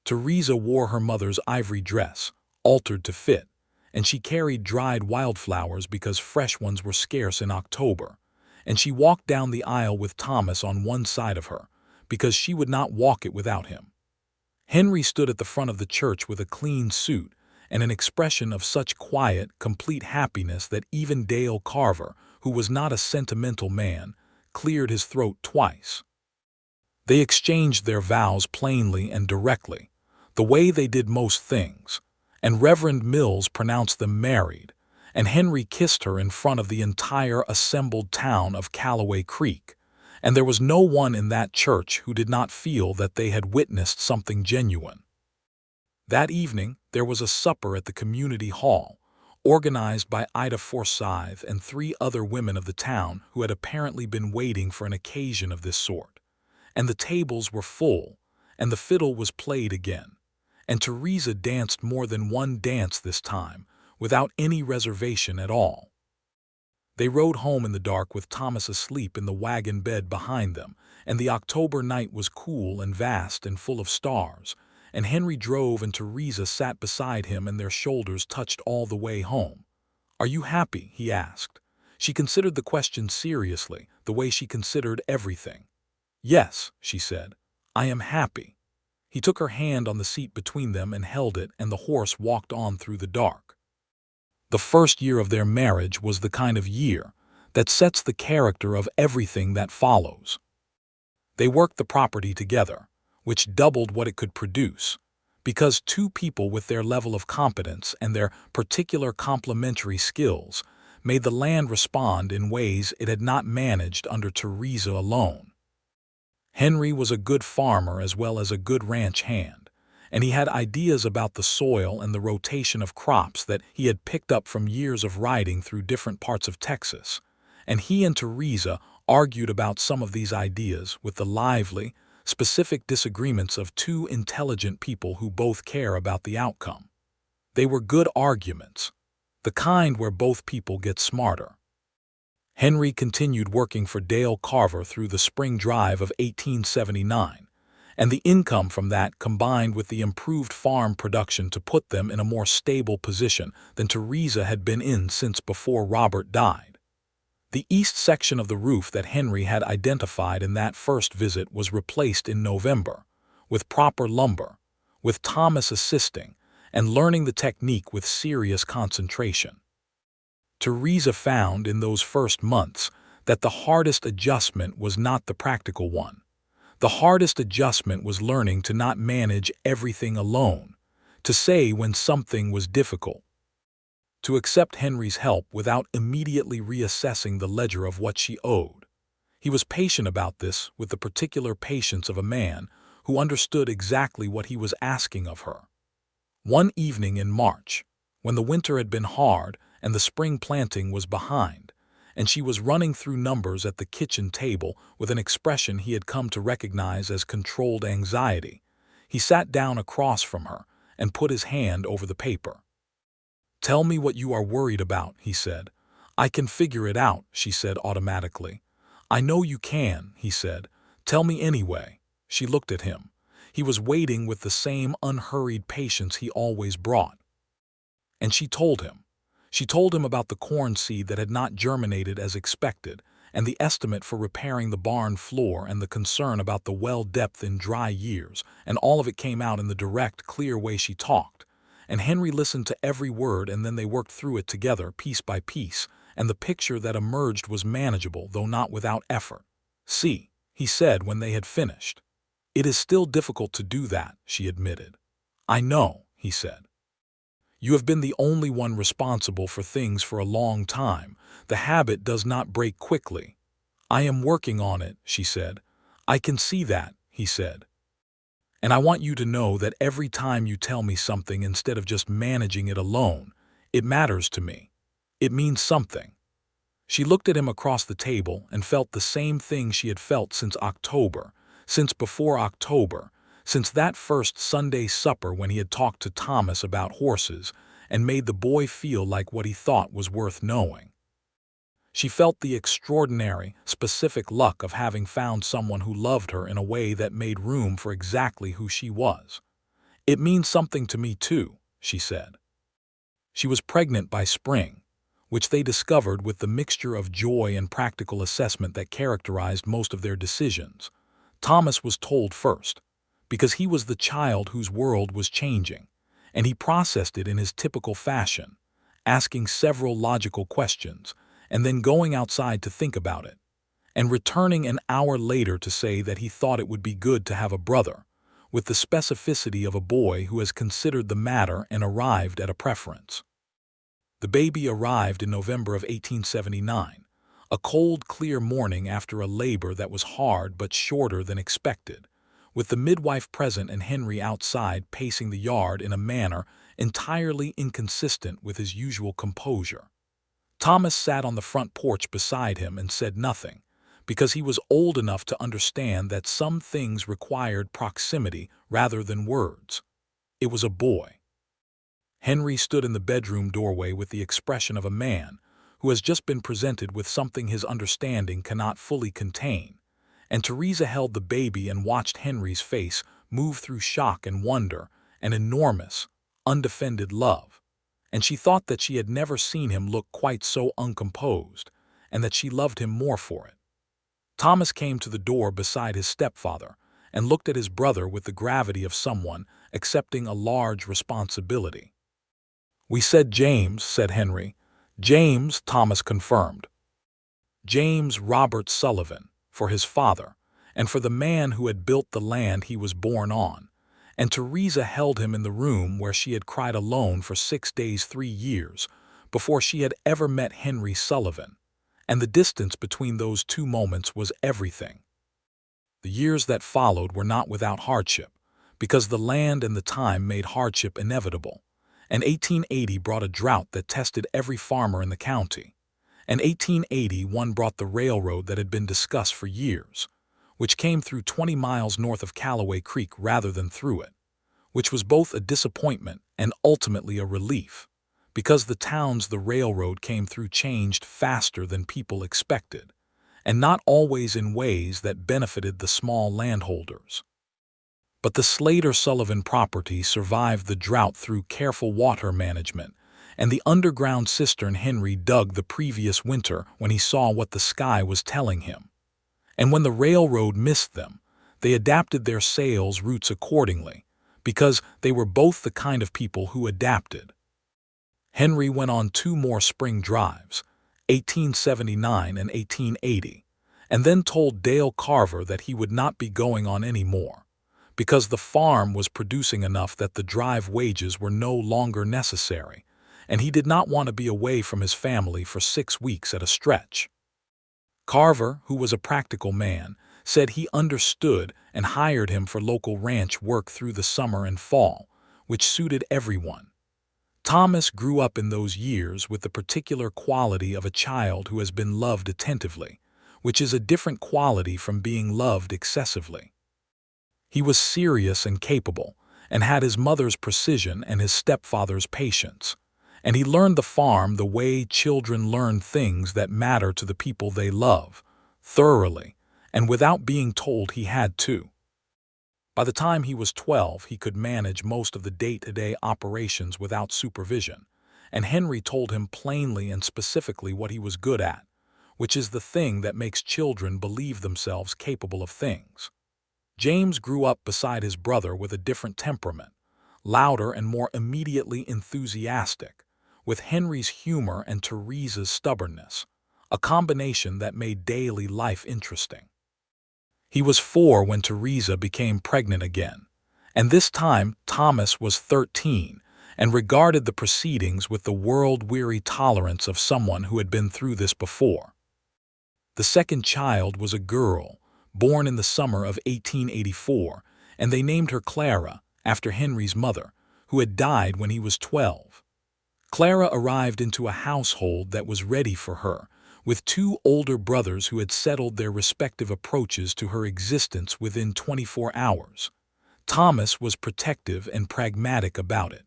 Theresa wore her mother's ivory dress, altered to fit, and she carried dried wildflowers because fresh ones were scarce in October, and she walked down the aisle with Thomas on one side of her, because she would not walk it without him. Henry stood at the front of the church with a clean suit and an expression of such quiet, complete happiness that even Dale Carver, who was not a sentimental man, cleared his throat twice. They exchanged their vows plainly and directly, the way they did most things, and Reverend Mills pronounced them married, and Henry kissed her in front of the entire assembled town of Calloway Creek, and there was no one in that church who did not feel that they had witnessed something genuine. That evening there was a supper at the community hall, organized by Ida Forsyth and 3 other women of the town who had apparently been waiting for an occasion of this sort, and the tables were full, and the fiddle was played again, and Theresa danced more than one dance this time, without any reservation at all. They rode home in the dark with Thomas asleep in the wagon bed behind them, and the October night was cool and vast and full of stars, and Henry drove and Theresa sat beside him and their shoulders touched all the way home. "Are you happy?" he asked. She considered the question seriously, the way she considered everything. "Yes," she said, "I am happy." He took her hand on the seat between them and held it, and the horse walked on through the dark. The first year of their marriage was the kind of year that sets the character of everything that follows. They worked the property together, which doubled what it could produce, because 2 people with their level of competence and their particular complementary skills made the land respond in ways it had not managed under Theresa alone. Henry was a good farmer as well as a good ranch hand, and he had ideas about the soil and the rotation of crops that he had picked up from years of riding through different parts of Texas, and he and Theresa argued about some of these ideas with the lively, specific disagreements of 2 intelligent people who both care about the outcome. They were good arguments, the kind where both people get smarter. Henry continued working for Dale Carver through the spring drive of 1879, and the income from that combined with the improved farm production to put them in a more stable position than Theresa had been in since before Robert died. The east section of the roof that Henry had identified in that first visit was replaced in November, with proper lumber, with Thomas assisting, and learning the technique with serious concentration. Theresa found in those first months that the hardest adjustment was not the practical one. The hardest adjustment was learning to not manage everything alone, to say when something was difficult, to accept Henry's help without immediately reassessing the ledger of what she owed. He was patient about this with the particular patience of a man who understood exactly what he was asking of her. One evening in March, when the winter had been hard and the spring planting was behind, and she was running through numbers at the kitchen table with an expression he had come to recognize as controlled anxiety, he sat down across from her and put his hand over the paper. "Tell me what you are worried about," he said. "I can figure it out," she said automatically. "I know you can," he said. "Tell me anyway." She looked at him. He was waiting with the same unhurried patience he always brought. And she told him. She told him about the corn seed that had not germinated as expected, and the estimate for repairing the barn floor and the concern about the well depth in dry years, and all of it came out in the direct, clear way she talked. And Henry listened to every word, and then they worked through it together, piece by piece, and the picture that emerged was manageable, though not without effort. "See," he said when they had finished. "It is still difficult to do that," she admitted. "I know," he said. "You have been the only one responsible for things for a long time. The habit does not break quickly." "I am working on it," she said. "I can see that," he said. "And I want you to know that every time you tell me something instead of just managing it alone, it matters to me. It means something." She looked at him across the table and felt the same thing she had felt since October, since before October, since that first Sunday supper when he had talked to Thomas about horses and made the boy feel like what he thought was worth knowing. She felt the extraordinary, specific luck of having found someone who loved her in a way that made room for exactly who she was. "It means something to me too," she said. She was pregnant by spring, which they discovered with the mixture of joy and practical assessment that characterized most of their decisions. Thomas was told first, because he was the child whose world was changing, and he processed it in his typical fashion, asking several logical questions, and then going outside to think about it, and returning an hour later to say that he thought it would be good to have a brother, with the specificity of a boy who has considered the matter and arrived at a preference. The baby arrived in November of 1879, a cold, clear morning after a labor that was hard but shorter than expected, with the midwife present and Henry outside pacing the yard in a manner entirely inconsistent with his usual composure. Thomas sat on the front porch beside him and said nothing, because he was old enough to understand that some things required proximity rather than words. It was a boy. Henry stood in the bedroom doorway with the expression of a man who has just been presented with something his understanding cannot fully contain, and Theresa held the baby and watched Henry's face move through shock and wonder and enormous, undefended love, and she thought that she had never seen him look quite so uncomposed, and that she loved him more for it. Thomas came to the door beside his stepfather and looked at his brother with the gravity of someone accepting a large responsibility. "We said James," said Henry. "James," Thomas confirmed. "James Robert Sullivan, for his father, and for the man who had built the land he was born on." And Theresa held him in the room where she had cried alone for 6 days 3 years before she had ever met Henry Sullivan, and the distance between those two moments was everything. The years that followed were not without hardship, because the land and the time made hardship inevitable. And 1880 brought a drought that tested every farmer in the county. And 1881 brought the railroad that had been discussed for years, which came through 20 miles north of Calloway Creek rather than through it, which was both a disappointment and ultimately a relief, because the towns the railroad came through changed faster than people expected, and not always in ways that benefited the small landholders. But the Slater-Sullivan property survived the drought through careful water management, and the underground cistern Henry dug the previous winter when he saw what the sky was telling him. And when the railroad missed them, they adapted their sales routes accordingly, because they were both the kind of people who adapted. Henry went on 2 more spring drives, 1879 and 1880, and then told Dale Carver that he would not be going on any more, because the farm was producing enough that the drive wages were no longer necessary, and he did not want to be away from his family for 6 weeks at a stretch. Carver, who was a practical man, said he understood and hired him for local ranch work through the summer and fall, which suited everyone. Thomas grew up in those years with the particular quality of a child who has been loved attentively, which is a different quality from being loved excessively. He was serious and capable, and had his mother's precision and his stepfather's patience, and he learned the farm the way children learn things that matter to the people they love, thoroughly, and without being told he had to. By the time he was 12, he could manage most of the day-to-day operations without supervision, and Henry told him plainly and specifically what he was good at, which is the thing that makes children believe themselves capable of things. James grew up beside his brother with a different temperament, louder and more immediately enthusiastic, with Henry's humor and Theresa's stubbornness, a combination that made daily life interesting. He was 4 when Theresa became pregnant again, and this time Thomas was 13 and regarded the proceedings with the world-weary tolerance of someone who had been through this before. The second child was a girl, born in the summer of 1884, and they named her Clara, after Henry's mother, who had died when he was 12. Clara arrived into a household that was ready for her, with 2 older brothers who had settled their respective approaches to her existence within 24 hours. Thomas was protective and pragmatic about it.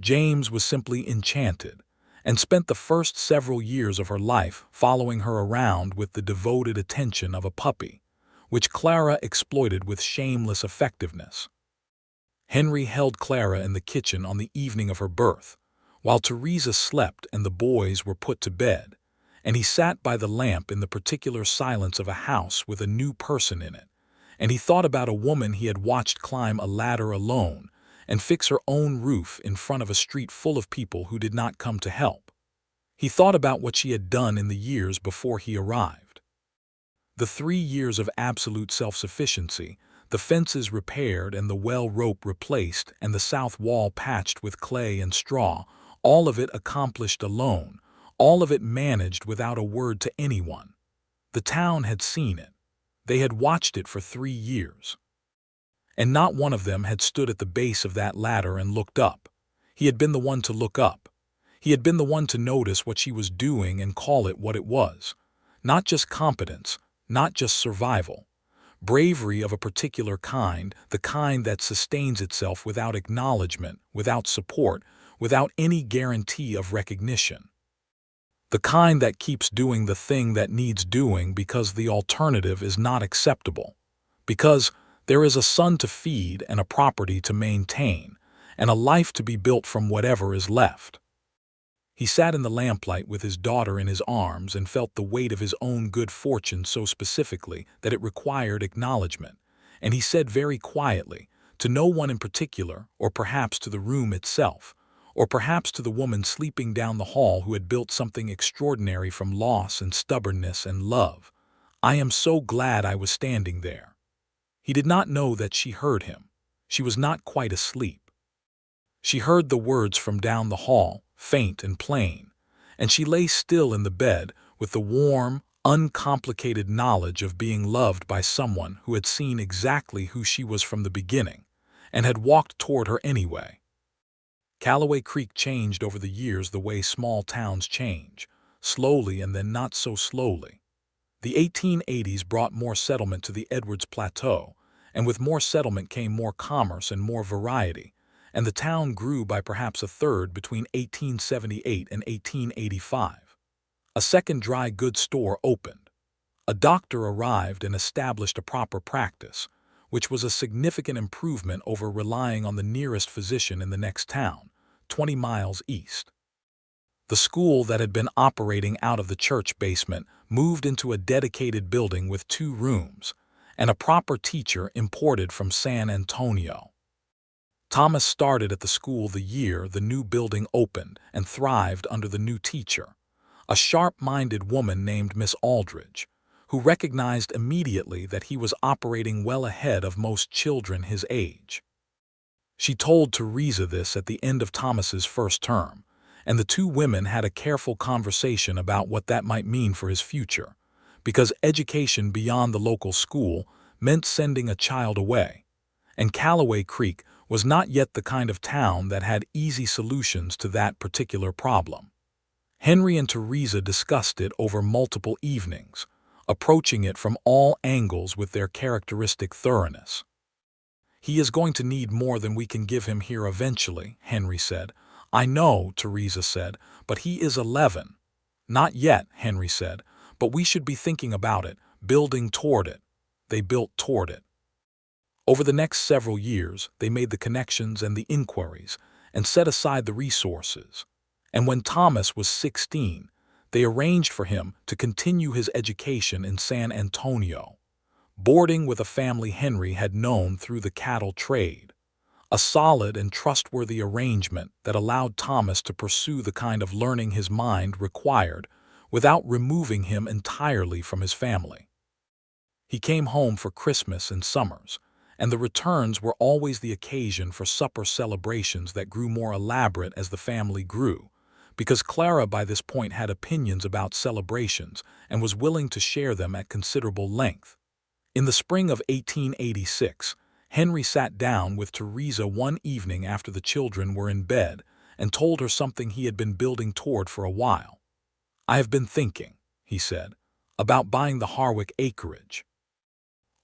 James was simply enchanted, and spent the first several years of her life following her around with the devoted attention of a puppy, which Clara exploited with shameless effectiveness. Henry held Clara in the kitchen on the evening of her birth, while Theresa slept and the boys were put to bed, and he sat by the lamp in the particular silence of a house with a new person in it, and he thought about a woman he had watched climb a ladder alone and fix her own roof in front of a street full of people who did not come to help. He thought about what she had done in the years before he arrived. The 3 years of absolute self-sufficiency, the fences repaired and the well rope replaced and the south wall patched with clay and straw, all of it accomplished alone, all of it managed without a word to anyone. The town had seen it. They had watched it for 3 years. And not one of them had stood at the base of that ladder and looked up. He had been the one to look up. He had been the one to notice what she was doing and call it what it was. Not just competence, not just survival. Bravery of a particular kind, the kind that sustains itself without acknowledgement, without support, without any guarantee of recognition. The kind that keeps doing the thing that needs doing because the alternative is not acceptable. Because there is a son to feed and a property to maintain, and a life to be built from whatever is left. He sat in the lamplight with his daughter in his arms and felt the weight of his own good fortune so specifically that it required acknowledgement, and he said very quietly, to no one in particular, or perhaps to the room itself, or perhaps to the woman sleeping down the hall who had built something extraordinary from loss and stubbornness and love, "I am so glad I was standing there." He did not know that she heard him. She was not quite asleep. She heard the words from down the hall, faint and plain, and she lay still in the bed with the warm, uncomplicated knowledge of being loved by someone who had seen exactly who she was from the beginning and had walked toward her anyway. Calloway Creek changed over the years the way small towns change, slowly and then not so slowly. The 1880s brought more settlement to the Edwards Plateau, and with more settlement came more commerce and more variety, and the town grew by perhaps a third between 1878 and 1885. A second dry goods store opened. A doctor arrived and established a proper practice, which was a significant improvement over relying on the nearest physician in the next town, 20 miles east. The school that had been operating out of the church basement moved into a dedicated building with 2 rooms, and a proper teacher imported from San Antonio. Thomas started at the school the year the new building opened and thrived under the new teacher, a sharp-minded woman named Miss Aldridge, who recognized immediately that he was operating well ahead of most children his age. She told Theresa this at the end of Thomas's first term, and the 2 women had a careful conversation about what that might mean for his future, because education beyond the local school meant sending a child away, and Calloway Creek was not yet the kind of town that had easy solutions to that particular problem. Henry and Theresa discussed it over multiple evenings, approaching it from all angles with their characteristic thoroughness. "He is going to need more than we can give him here eventually," Henry said. "I know," Theresa said, "but he is 11. "Not yet," Henry said, "but we should be thinking about it, building toward it." They built toward it. Over the next several years, they made the connections and the inquiries, and set aside the resources. And when Thomas was 16, they arranged for him to continue his education in San Antonio, boarding with a family Henry had known through the cattle trade, a solid and trustworthy arrangement that allowed Thomas to pursue the kind of learning his mind required without removing him entirely from his family. He came home for Christmas and summers, and the returns were always the occasion for supper celebrations that grew more elaborate as the family grew, because Clara by this point had opinions about celebrations and was willing to share them at considerable length. In the spring of 1886, Henry sat down with Theresa one evening after the children were in bed and told her something he had been building toward for a while. "I have been thinking," he said, "about buying the Harwick acreage."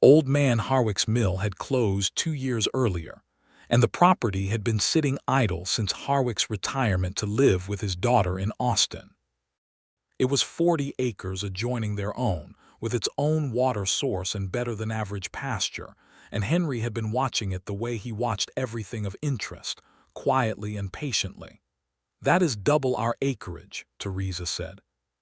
Old man Harwick's mill had closed 2 years earlier, and the property had been sitting idle since Harwick's retirement to live with his daughter in Austin. It was 40 acres adjoining their own, with its own water source and better-than-average pasture, and Henry had been watching it the way he watched everything of interest, quietly and patiently. "That is double our acreage," Theresa said.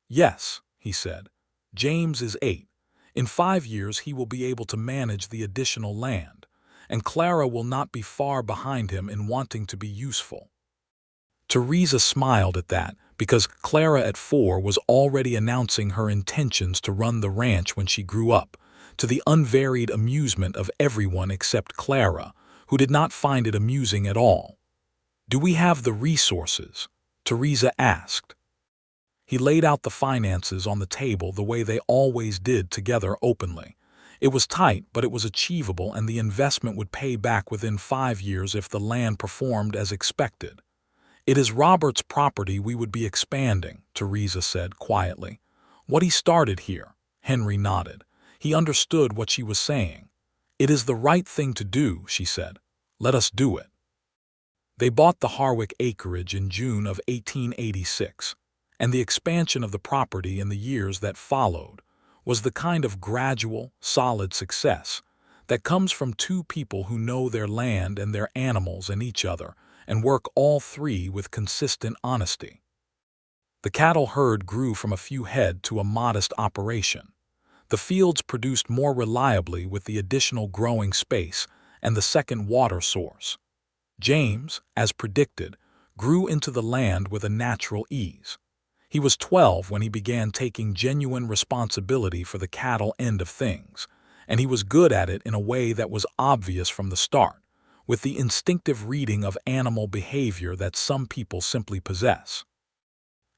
"Yes," he said. "James is 8. In 5 years he will be able to manage the additional land, and Clara will not be far behind him in wanting to be useful." Theresa smiled at that, because Clara at 4 was already announcing her intentions to run the ranch when she grew up, to the unvaried amusement of everyone except Clara, who did not find it amusing at all. "Do we have the resources?" Theresa asked. He laid out the finances on the table the way they always did together openly. It was tight, but it was achievable, and the investment would pay back within 5 years if the land performed as expected. "It is Robert's property we would be expanding," Theresa said quietly. "What he started here." Henry nodded. He understood what she was saying. "It is the right thing to do," she said. "Let us do it." They bought the Harwick acreage in June of 1886. And the expansion of the property in the years that followed was the kind of gradual, solid success that comes from 2 people who know their land and their animals and each other, and work all 3 with consistent honesty. The cattle herd grew from a few head to a modest operation. The fields produced more reliably with the additional growing space and the second water source. James, as predicted, grew into the land with a natural ease. He was 12 when he began taking genuine responsibility for the cattle end of things, and he was good at it in a way that was obvious from the start, with the instinctive reading of animal behavior that some people simply possess.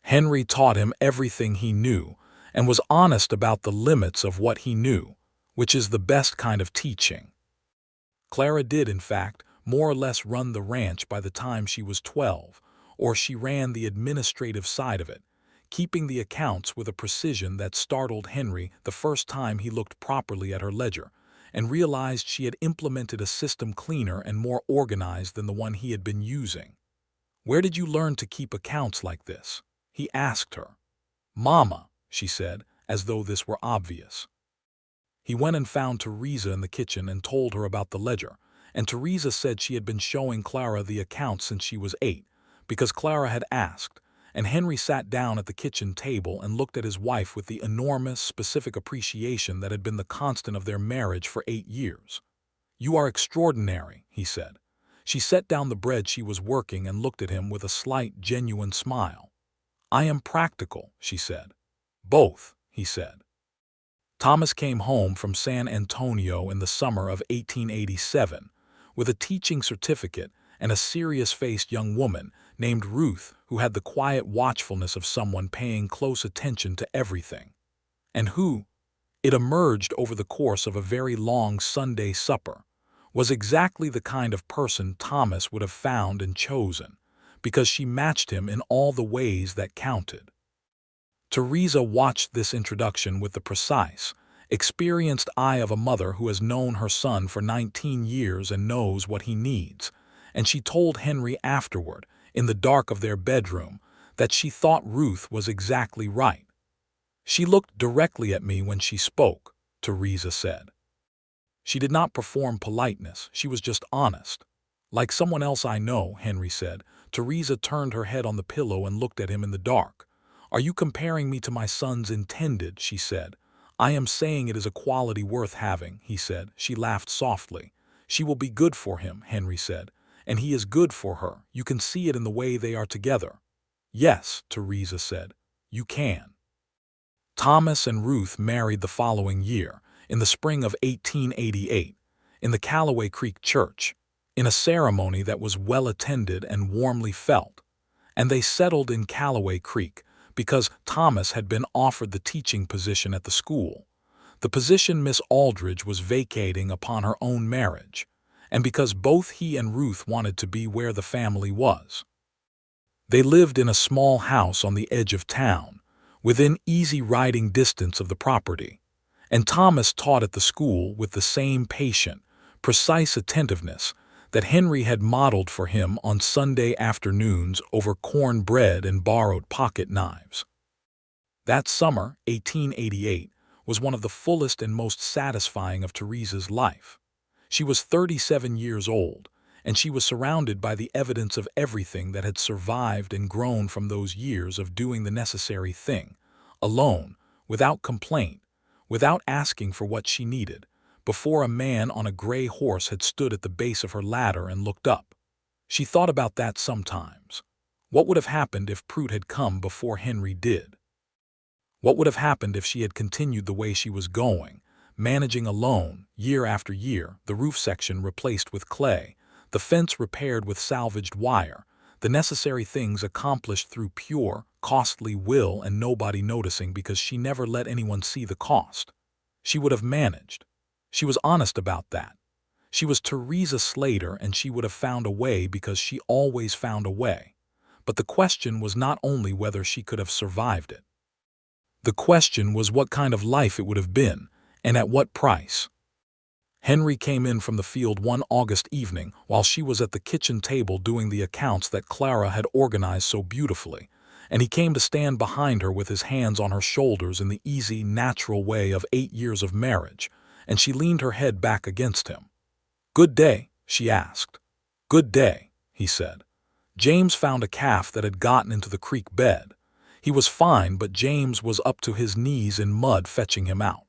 Henry taught him everything he knew and was honest about the limits of what he knew, which is the best kind of teaching. Clara did, in fact, more or less run the ranch by the time she was 12, or she ran the administrative side of it, keeping the accounts with a precision that startled Henry the first time he looked properly at her ledger, and realized she had implemented a system cleaner and more organized than the one he had been using. "Where did you learn to keep accounts like this?" he asked her. "Mama," she said, as though this were obvious. He went and found Theresa in the kitchen and told her about the ledger, and Theresa said she had been showing Clara the account since she was 8, because Clara had asked, and Henry sat down at the kitchen table and looked at his wife with the enormous, specific appreciation that had been the constant of their marriage for 8 years. "You are extraordinary," he said. She set down the bread she was working and looked at him with a slight, genuine smile. "I am practical," she said. "Both," he said. Thomas came home from San Antonio in the summer of 1887 with a teaching certificate and a serious-faced young woman named Ruth who had the quiet watchfulness of someone paying close attention to everything, and who, it emerged over the course of a very long Sunday supper, was exactly the kind of person Thomas would have found and chosen, because she matched him in all the ways that counted. Theresa watched this introduction with the precise, experienced eye of a mother who has known her son for 19 years and knows what he needs, and she told Henry afterward, in the dark of their bedroom, that she thought Ruth was exactly right. "She looked directly at me when she spoke," Theresa said. "She did not perform politeness, she was just honest. Like someone else I know," Henry said. Theresa turned her head on the pillow and looked at him in the dark. "Are you comparing me to my son's intended?" she said. "I am saying it is a quality worth having," he said. She laughed softly. "She will be good for him," Henry said. "And he is good for her. You can see it in the way they are together." "Yes," Theresa said. "You can." Thomas and Ruth married the following year, in the spring of 1888, in the Calloway Creek church, in a ceremony that was well attended and warmly felt. And they settled in Calloway Creek because Thomas had been offered the teaching position at the school, the position Miss Aldridge was vacating upon her own marriage, and because both he and Ruth wanted to be where the family was. They lived in a small house on the edge of town, within easy riding distance of the property, and Thomas taught at the school with the same patient, precise attentiveness that Henry had modeled for him on Sunday afternoons over corn bread and borrowed pocket knives. That summer, 1888, was one of the fullest and most satisfying of Theresa's life. She was 37 years old, and she was surrounded by the evidence of everything that had survived and grown from those years of doing the necessary thing, alone, without complaint, without asking for what she needed, before a man on a gray horse had stood at the base of her ladder and looked up. She thought about that sometimes. What would have happened if Prute had come before Henry did? What would have happened if she had continued the way she was going, managing alone, year after year, the roof section replaced with clay, the fence repaired with salvaged wire, the necessary things accomplished through pure, costly will and nobody noticing because she never let anyone see the cost? She would have managed. She was honest about that. She was Theresa Slater, and she would have found a way because she always found a way. But the question was not only whether she could have survived it. The question was what kind of life it would have been, and at what price. Henry came in from the field one August evening while she was at the kitchen table doing the accounts that Clara had organized so beautifully, and he came to stand behind her with his hands on her shoulders in the easy, natural way of 8 years of marriage, and she leaned her head back against him. "Good day," she asked. "Good day," he said. James found a calf that had gotten into the creek bed. He was fine, but James was up to his knees in mud fetching him out.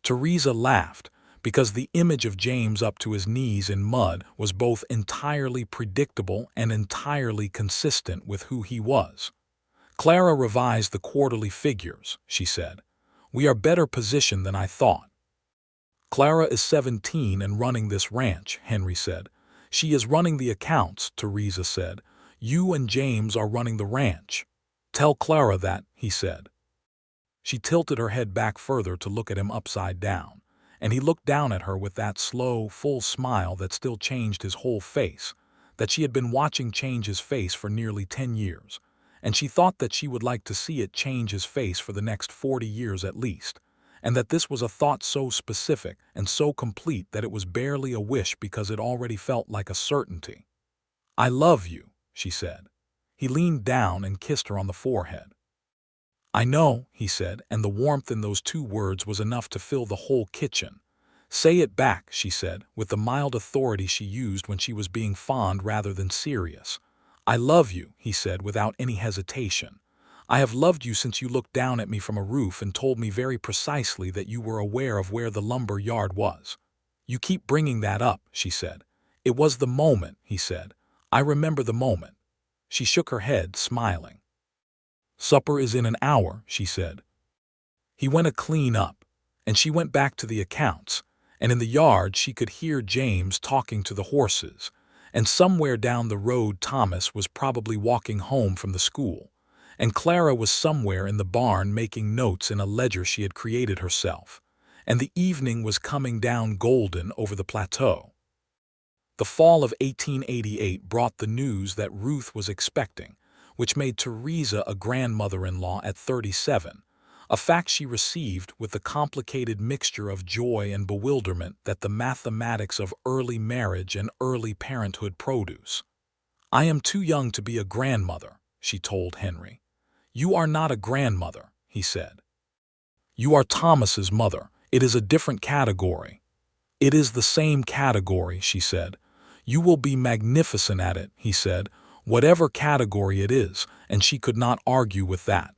Theresa laughed, because the image of James up to his knees in mud was both entirely predictable and entirely consistent with who he was. "Clara revised the quarterly figures," she said. "We are better positioned than I thought." "Clara is 17 and running this ranch," Henry said. "She is running the accounts," Theresa said. "You and James are running the ranch. Tell Clara that," he said. She tilted her head back further to look at him upside down, and he looked down at her with that slow, full smile that still changed his whole face, that she had been watching change his face for nearly 10 years, and she thought that she would like to see it change his face for the next 40 years at least, and that this was a thought so specific and so complete that it was barely a wish because it already felt like a certainty. "I love you," she said. He leaned down and kissed her on the forehead. "I know," he said, and the warmth in those 2 words was enough to fill the whole kitchen. "Say it back," she said, with the mild authority she used when she was being fond rather than serious. "I love you," he said without any hesitation. "I have loved you since you looked down at me from a roof and told me very precisely that you were aware of where the lumber yard was." "You keep bringing that up," she said. "It was the moment," he said. "I remember the moment." She shook her head, smiling. "Supper is in an hour," she said. He went to clean up, and she went back to the accounts, and in the yard she could hear James talking to the horses, and somewhere down the road Thomas was probably walking home from the school, and Clara was somewhere in the barn making notes in a ledger she had created herself, and the evening was coming down golden over the plateau. The fall of 1888 brought the news that Ruth was expecting, which made Theresa a grandmother-in-law at 37, a fact she received with the complicated mixture of joy and bewilderment that the mathematics of early marriage and early parenthood produce. "I am too young to be a grandmother," she told Henry. "You are not a grandmother," he said. "You are Thomas's mother. It is a different category." "It is the same category," she said. "You will be magnificent at it," he said, "whatever category it is," and she could not argue with that.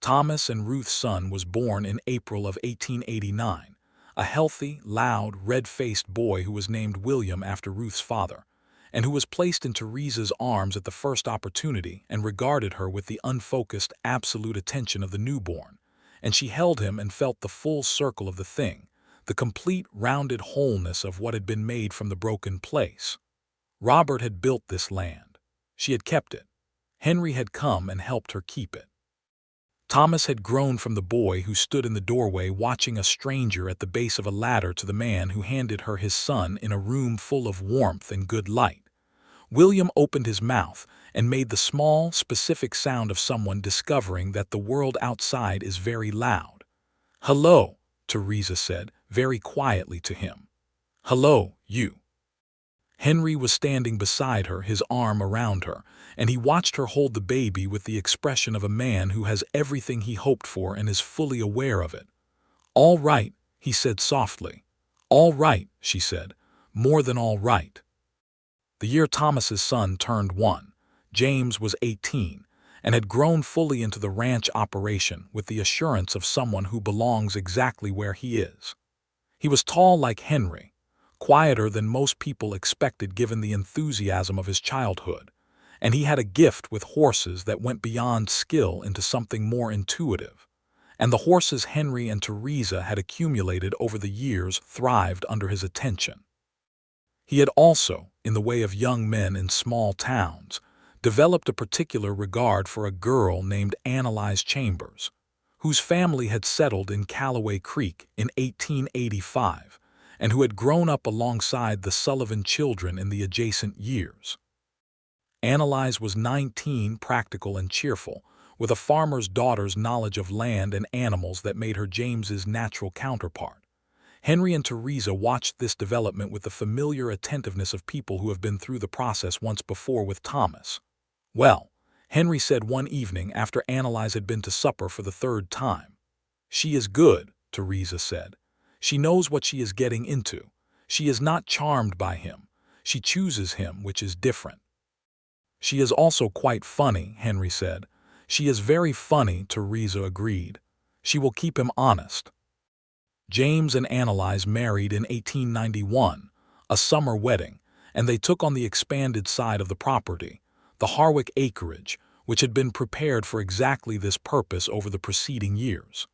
Thomas and Ruth's son was born in April of 1889, a healthy, loud, red-faced boy who was named William after Ruth's father, and who was placed in Theresa's arms at the first opportunity and regarded her with the unfocused, absolute attention of the newborn, and she held him and felt the full circle of the thing, the complete, rounded wholeness of what had been made from the broken place. Robert had built this land. She had kept it. Henry had come and helped her keep it. Thomas had grown from the boy who stood in the doorway watching a stranger at the base of a ladder to the man who handed her his son in a room full of warmth and good light. William opened his mouth and made the small, specific sound of someone discovering that the world outside is very loud. "Hello," Theresa said, very quietly to him. "Hello, you." Henry was standing beside her, his arm around her, and he watched her hold the baby with the expression of a man who has everything he hoped for and is fully aware of it. "All right," he said softly. "All right," she said. "More than all right." The year Thomas's son turned 1, James was 18, and had grown fully into the ranch operation with the assurance of someone who belongs exactly where he is. He was tall like Henry, quieter than most people expected given the enthusiasm of his childhood, and he had a gift with horses that went beyond skill into something more intuitive, and the horses Henry and Theresa had accumulated over the years thrived under his attention. He had also, in the way of young men in small towns, developed a particular regard for a girl named Annalise Chambers, whose family had settled in Calloway Creek in 1885, and who had grown up alongside the Sullivan children in the adjacent years. Annalise was 19, practical and cheerful, with a farmer's daughter's knowledge of land and animals that made her James's natural counterpart. Henry and Theresa watched this development with the familiar attentiveness of people who have been through the process once before with Thomas. "Well," Henry said one evening after Annalise had been to supper for the 3rd time. "She is good," Theresa said. "She knows what she is getting into. She is not charmed by him. She chooses him, which is different." "She is also quite funny," Henry said. "She is very funny," Theresa agreed. "She will keep him honest." James and Annalise married in 1891, a summer wedding, and they took on the expanded side of the property, the Harwick acreage, which had been prepared for exactly this purpose over the preceding years.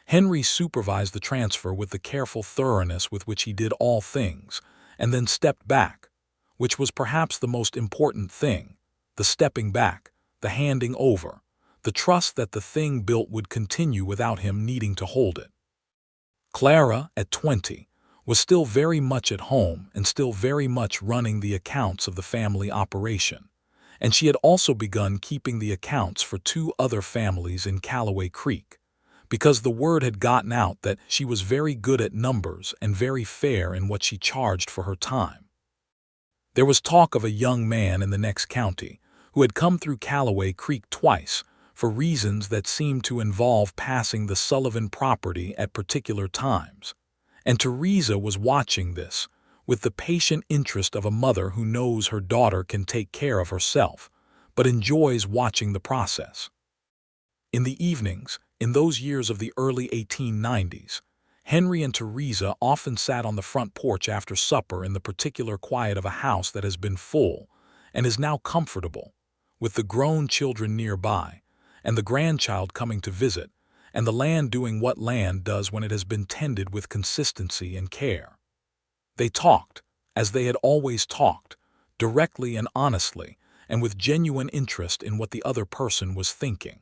Henry supervised the transfer with the careful thoroughness with which he did all things, and then stepped back, which was perhaps the most important thing, the stepping back, the handing over, the trust that the thing built would continue without him needing to hold it. Clara, at 20, was still very much at home and still very much running the accounts of the family operation, and she had also begun keeping the accounts for 2 other families in Calloway Creek, because the word had gotten out that she was very good at numbers and very fair in what she charged for her time. There was talk of a young man in the next county who had come through Calloway Creek twice, for reasons that seemed to involve passing the Sullivan property at particular times. And Theresa was watching this, with the patient interest of a mother who knows her daughter can take care of herself, but enjoys watching the process. In the evenings, in those years of the early 1890s, Henry and Theresa often sat on the front porch after supper in the particular quiet of a house that has been full and is now comfortable, with the grown children nearby, and the grandchild coming to visit, and the land doing what land does when it has been tended with consistency and care. They talked, as they had always talked, directly and honestly, and with genuine interest in what the other person was thinking.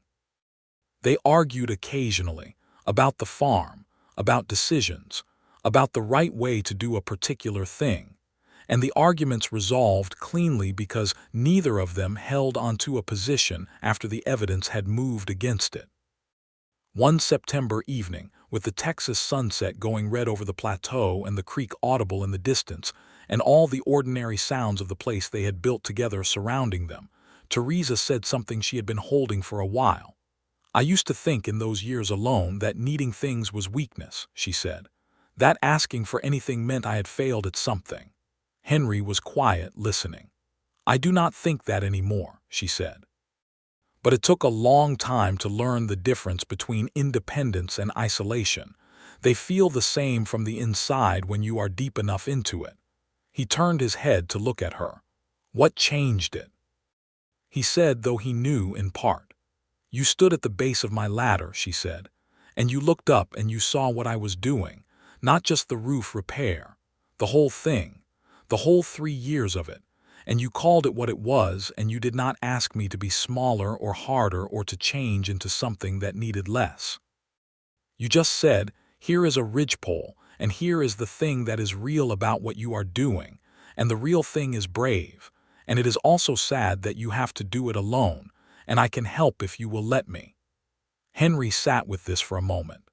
They argued occasionally about the farm, about decisions, about the right way to do a particular thing, and the arguments resolved cleanly because neither of them held onto a position after the evidence had moved against it. One September evening, with the Texas sunset going red over the plateau and the creek audible in the distance, and all the ordinary sounds of the place they had built together surrounding them, Theresa said something she had been holding for a while. "I used to think in those years alone that needing things was weakness," she said. "That asking for anything meant I had failed at something." Henry was quiet, listening. "I do not think that anymore," she said. "But it took a long time to learn the difference between independence and isolation. They feel the same from the inside when you are deep enough into it." He turned his head to look at her. "What changed it?" He said, though he knew in part. "You stood at the base of my ladder," she said, "and you looked up and you saw what I was doing, not just the roof repair, the whole thing, the whole 3 years of it, and you called it what it was, and you did not ask me to be smaller or harder or to change into something that needed less. You just said, here is a ridgepole, and here is the thing that is real about what you are doing, and the real thing is brave, and it is also sad that you have to do it alone, and I can help if you will let me." Henry sat with this for a moment.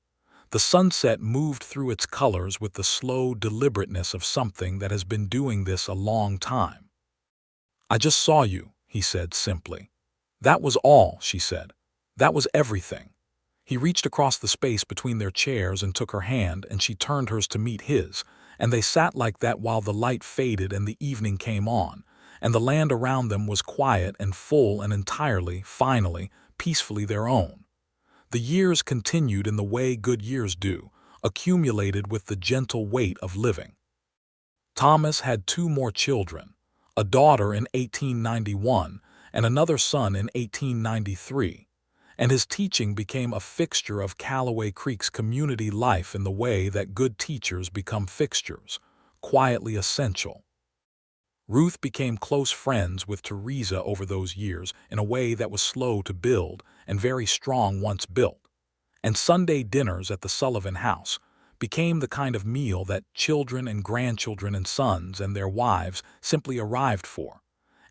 The sunset moved through its colors with the slow deliberateness of something that has been doing this a long time. "I just saw you," he said simply. "That was all," she said. "That was everything." He reached across the space between their chairs and took her hand, and she turned hers to meet his, and they sat like that while the light faded and the evening came on, and the land around them was quiet and full and entirely, finally, peacefully their own. The years continued in the way good years do, accumulated with the gentle weight of living. Thomas had 2 more children, a daughter in 1891 and another son in 1893, and his teaching became a fixture of Calloway Creek's community life in the way that good teachers become fixtures, quietly essential. Ruth became close friends with Theresa over those years in a way that was slow to build and very strong once built, and Sunday dinners at the Sullivan house became the kind of meal that children and grandchildren and sons and their wives simply arrived for,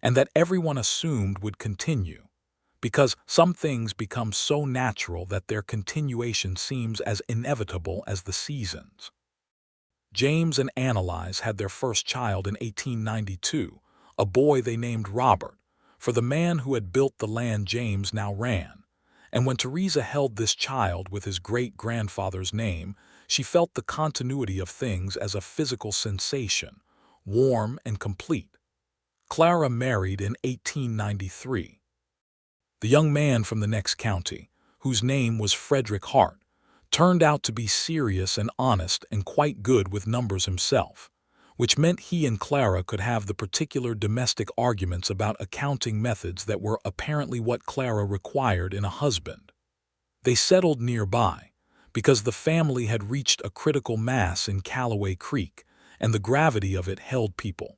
and that everyone assumed would continue, because some things become so natural that their continuation seems as inevitable as the seasons. James and Annalise had their first child in 1892, a boy they named Robert, for the man who had built the land James now ran, and when Theresa held this child with his great-grandfather's name, she felt the continuity of things as a physical sensation, warm and complete. Clara married in 1893. The young man from the next county, whose name was Frederick Hart, turned out to be serious and honest and quite good with numbers himself, which meant he and Clara could have the particular domestic arguments about accounting methods that were apparently what Clara required in a husband. They settled nearby, because the family had reached a critical mass in Calloway Creek, and the gravity of it held people.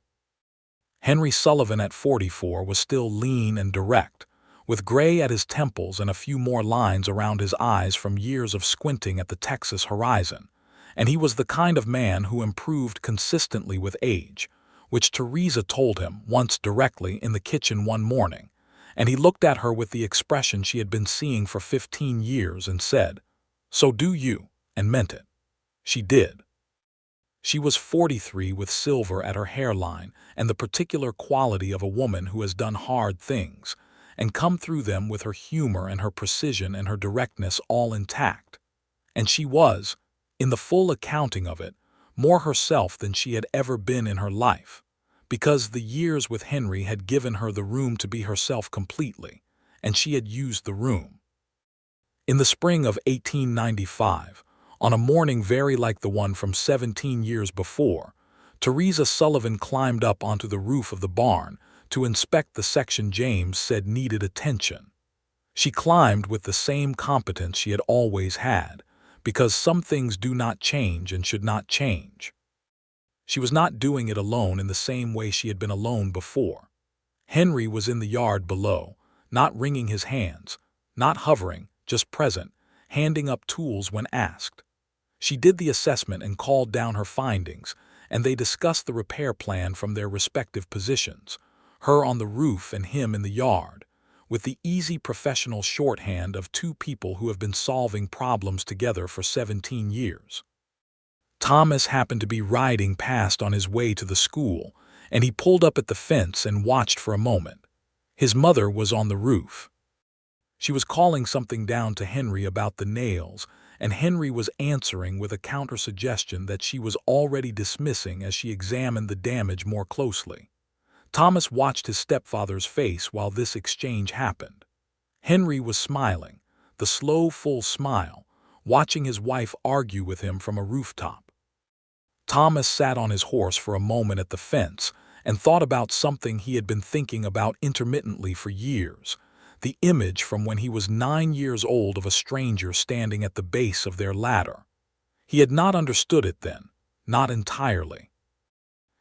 Henry Sullivan at 44 was still lean and direct, with gray at his temples and a few more lines around his eyes from years of squinting at the Texas horizon, and he was the kind of man who improved consistently with age, which Theresa told him once directly in the kitchen one morning, and he looked at her with the expression she had been seeing for 15 years and said, "So do you," and meant it. She did. She was 43 with silver at her hairline and the particular quality of a woman who has done hard things, and come through them with her humor and her precision and her directness all intact. And she was, in the full accounting of it, more herself than she had ever been in her life, because the years with Henry had given her the room to be herself completely, and she had used the room. In the spring of 1895, on a morning very like the one from 17 years before, Theresa Sullivan climbed up onto the roof of the barn to inspect the section James said needed attention. She climbed with the same competence she had always had, because some things do not change and should not change. She was not doing it alone in the same way she had been alone before. Henry was in the yard below, not wringing his hands, not hovering, just present, handing up tools when asked. She did the assessment and called down her findings, and they discussed the repair plan from their respective positions, her on the roof and him in the yard, with the easy professional shorthand of two people who have been solving problems together for 17 years. Thomas happened to be riding past on his way to the school, and he pulled up at the fence and watched for a moment. His mother was on the roof. She was calling something down to Henry about the nails, and Henry was answering with a counter-suggestion that she was already dismissing as she examined the damage more closely. Thomas watched his stepfather's face while this exchange happened. Henry was smiling, the slow, full smile, watching his wife argue with him from a rooftop. Thomas sat on his horse for a moment at the fence and thought about something he had been thinking about intermittently for years, the image from when he was 9 years old of a stranger standing at the base of their ladder. He had not understood it then, not entirely.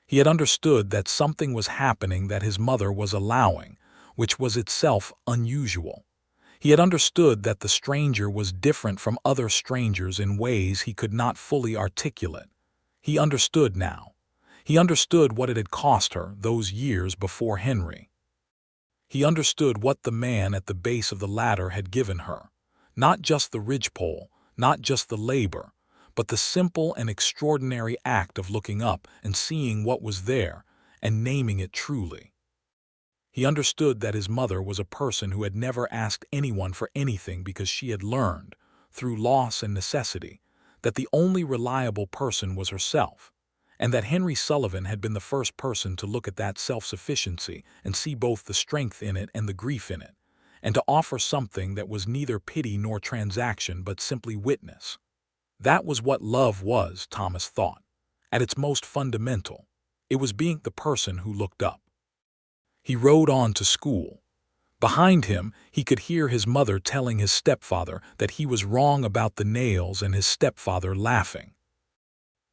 He had understood that something was happening that his mother was allowing, which was itself unusual. He had understood that the stranger was different from other strangers in ways he could not fully articulate. He understood now. He understood what it had cost her those years before Henry. He understood what the man at the base of the ladder had given her, not just the ridgepole, not just the labor, but the simple and extraordinary act of looking up and seeing what was there and naming it truly. He understood that his mother was a person who had never asked anyone for anything because she had learned, through loss and necessity, that the only reliable person was herself, and that Henry Sullivan had been the first person to look at that self-sufficiency and see both the strength in it and the grief in it, and to offer something that was neither pity nor transaction but simply witness. That was what love was, Thomas thought. At its most fundamental, it was being the person who looked up. He rode on to school. Behind him, he could hear his mother telling his stepfather that he was wrong about the nails and his stepfather laughing.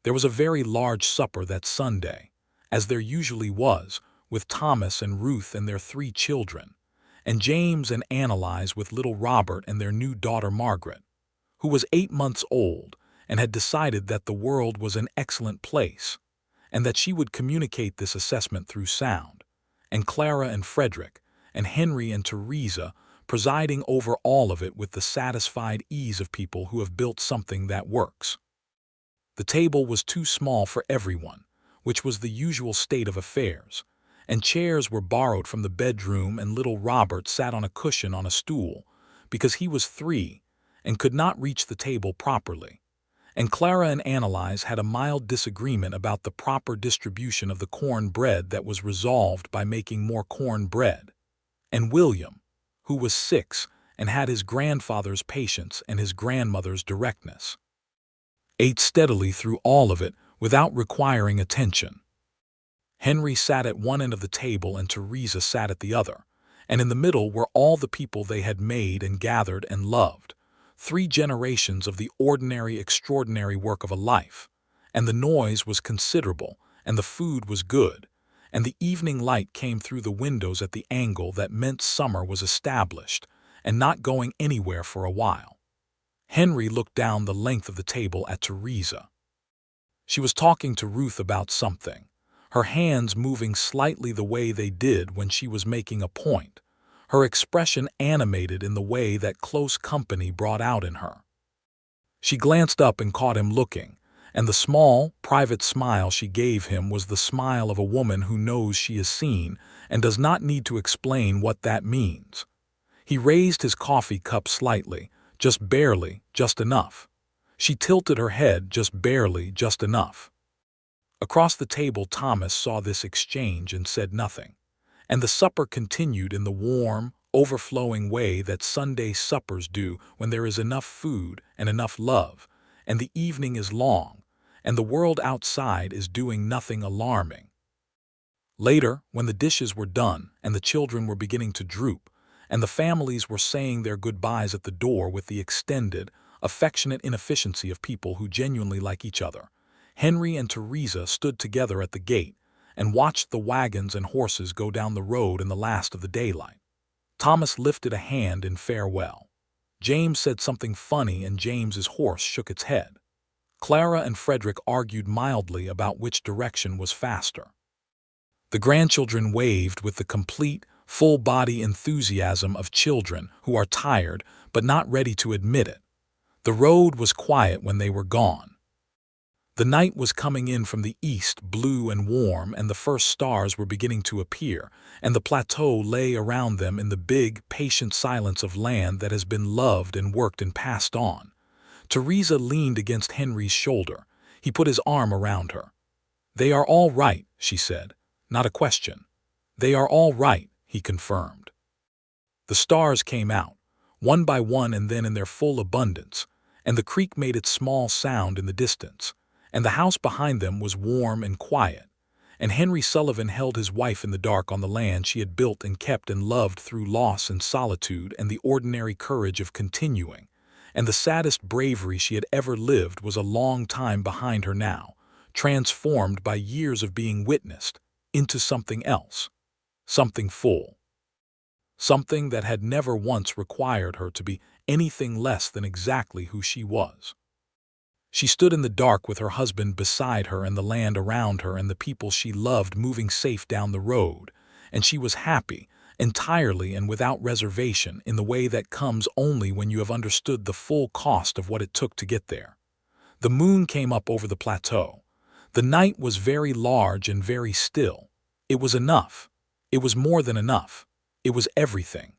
There was a very large supper that Sunday, as there usually was, with Thomas and Ruth and their 3 children, and James and Annalise with little Robert and their new daughter Margaret, who was 8 months old and had decided that the world was an excellent place, and that she would communicate this assessment through sound, and Clara and Frederick, and Henry and Theresa presiding over all of it with the satisfied ease of people who have built something that works. The table was too small for everyone, which was the usual state of affairs, and chairs were borrowed from the bedroom, and little Robert sat on a cushion on a stool, because he was 3 and could not reach the table properly, and Clara and Annalise had a mild disagreement about the proper distribution of the corn bread that was resolved by making more corn bread, and William, who was 6 and had his grandfather's patience and his grandmother's directness, ate steadily through all of it without requiring attention. Henry sat at one end of the table and Theresa sat at the other, and in the middle were all the people they had made and gathered and loved, 3 generations of the ordinary, extraordinary work of a life, and the noise was considerable, and the food was good, and the evening light came through the windows at the angle that meant summer was established and not going anywhere for a while. Henry looked down the length of the table at Theresa. She was talking to Ruth about something, her hands moving slightly the way they did when she was making a point, her expression animated in the way that close company brought out in her. She glanced up and caught him looking, and the small, private smile she gave him was the smile of a woman who knows she is seen and does not need to explain what that means. He raised his coffee cup slightly, just barely, just enough. She tilted her head just barely, just enough. Across the table, Thomas saw this exchange and said nothing, and the supper continued in the warm, overflowing way that Sunday suppers do when there is enough food and enough love, and the evening is long, and the world outside is doing nothing alarming. Later, when the dishes were done and the children were beginning to droop, and the families were saying their goodbyes at the door with the extended, affectionate inefficiency of people who genuinely like each other, Henry and Theresa stood together at the gate and watched the wagons and horses go down the road in the last of the daylight. Thomas lifted a hand in farewell. James said something funny and James's horse shook its head. Clara and Frederick argued mildly about which direction was faster. The grandchildren waved with the complete, full-body enthusiasm of children who are tired but not ready to admit it. The road was quiet when they were gone. The night was coming in from the east, blue and warm, and the first stars were beginning to appear, and the plateau lay around them in the big, patient silence of land that has been loved and worked and passed on. Theresa leaned against Henry's shoulder. He put his arm around her. "They are all right," she said. "Not a question." "They are all right," he confirmed. The stars came out, one by one and then in their full abundance, and the creek made its small sound in the distance, and the house behind them was warm and quiet, and Henry Sullivan held his wife in the dark on the land she had built and kept and loved through loss and solitude and the ordinary courage of continuing, and the saddest bravery she had ever lived was a long time behind her now, transformed by years of being witnessed into something else, something full, something that had never once required her to be anything less than exactly who she was. She stood in the dark with her husband beside her and the land around her and the people she loved moving safe down the road, and she was happy, entirely and without reservation, in the way that comes only when you have understood the full cost of what it took to get there. The moon came up over the plateau. The night was very large and very still. It was enough. It was more than enough. It was everything.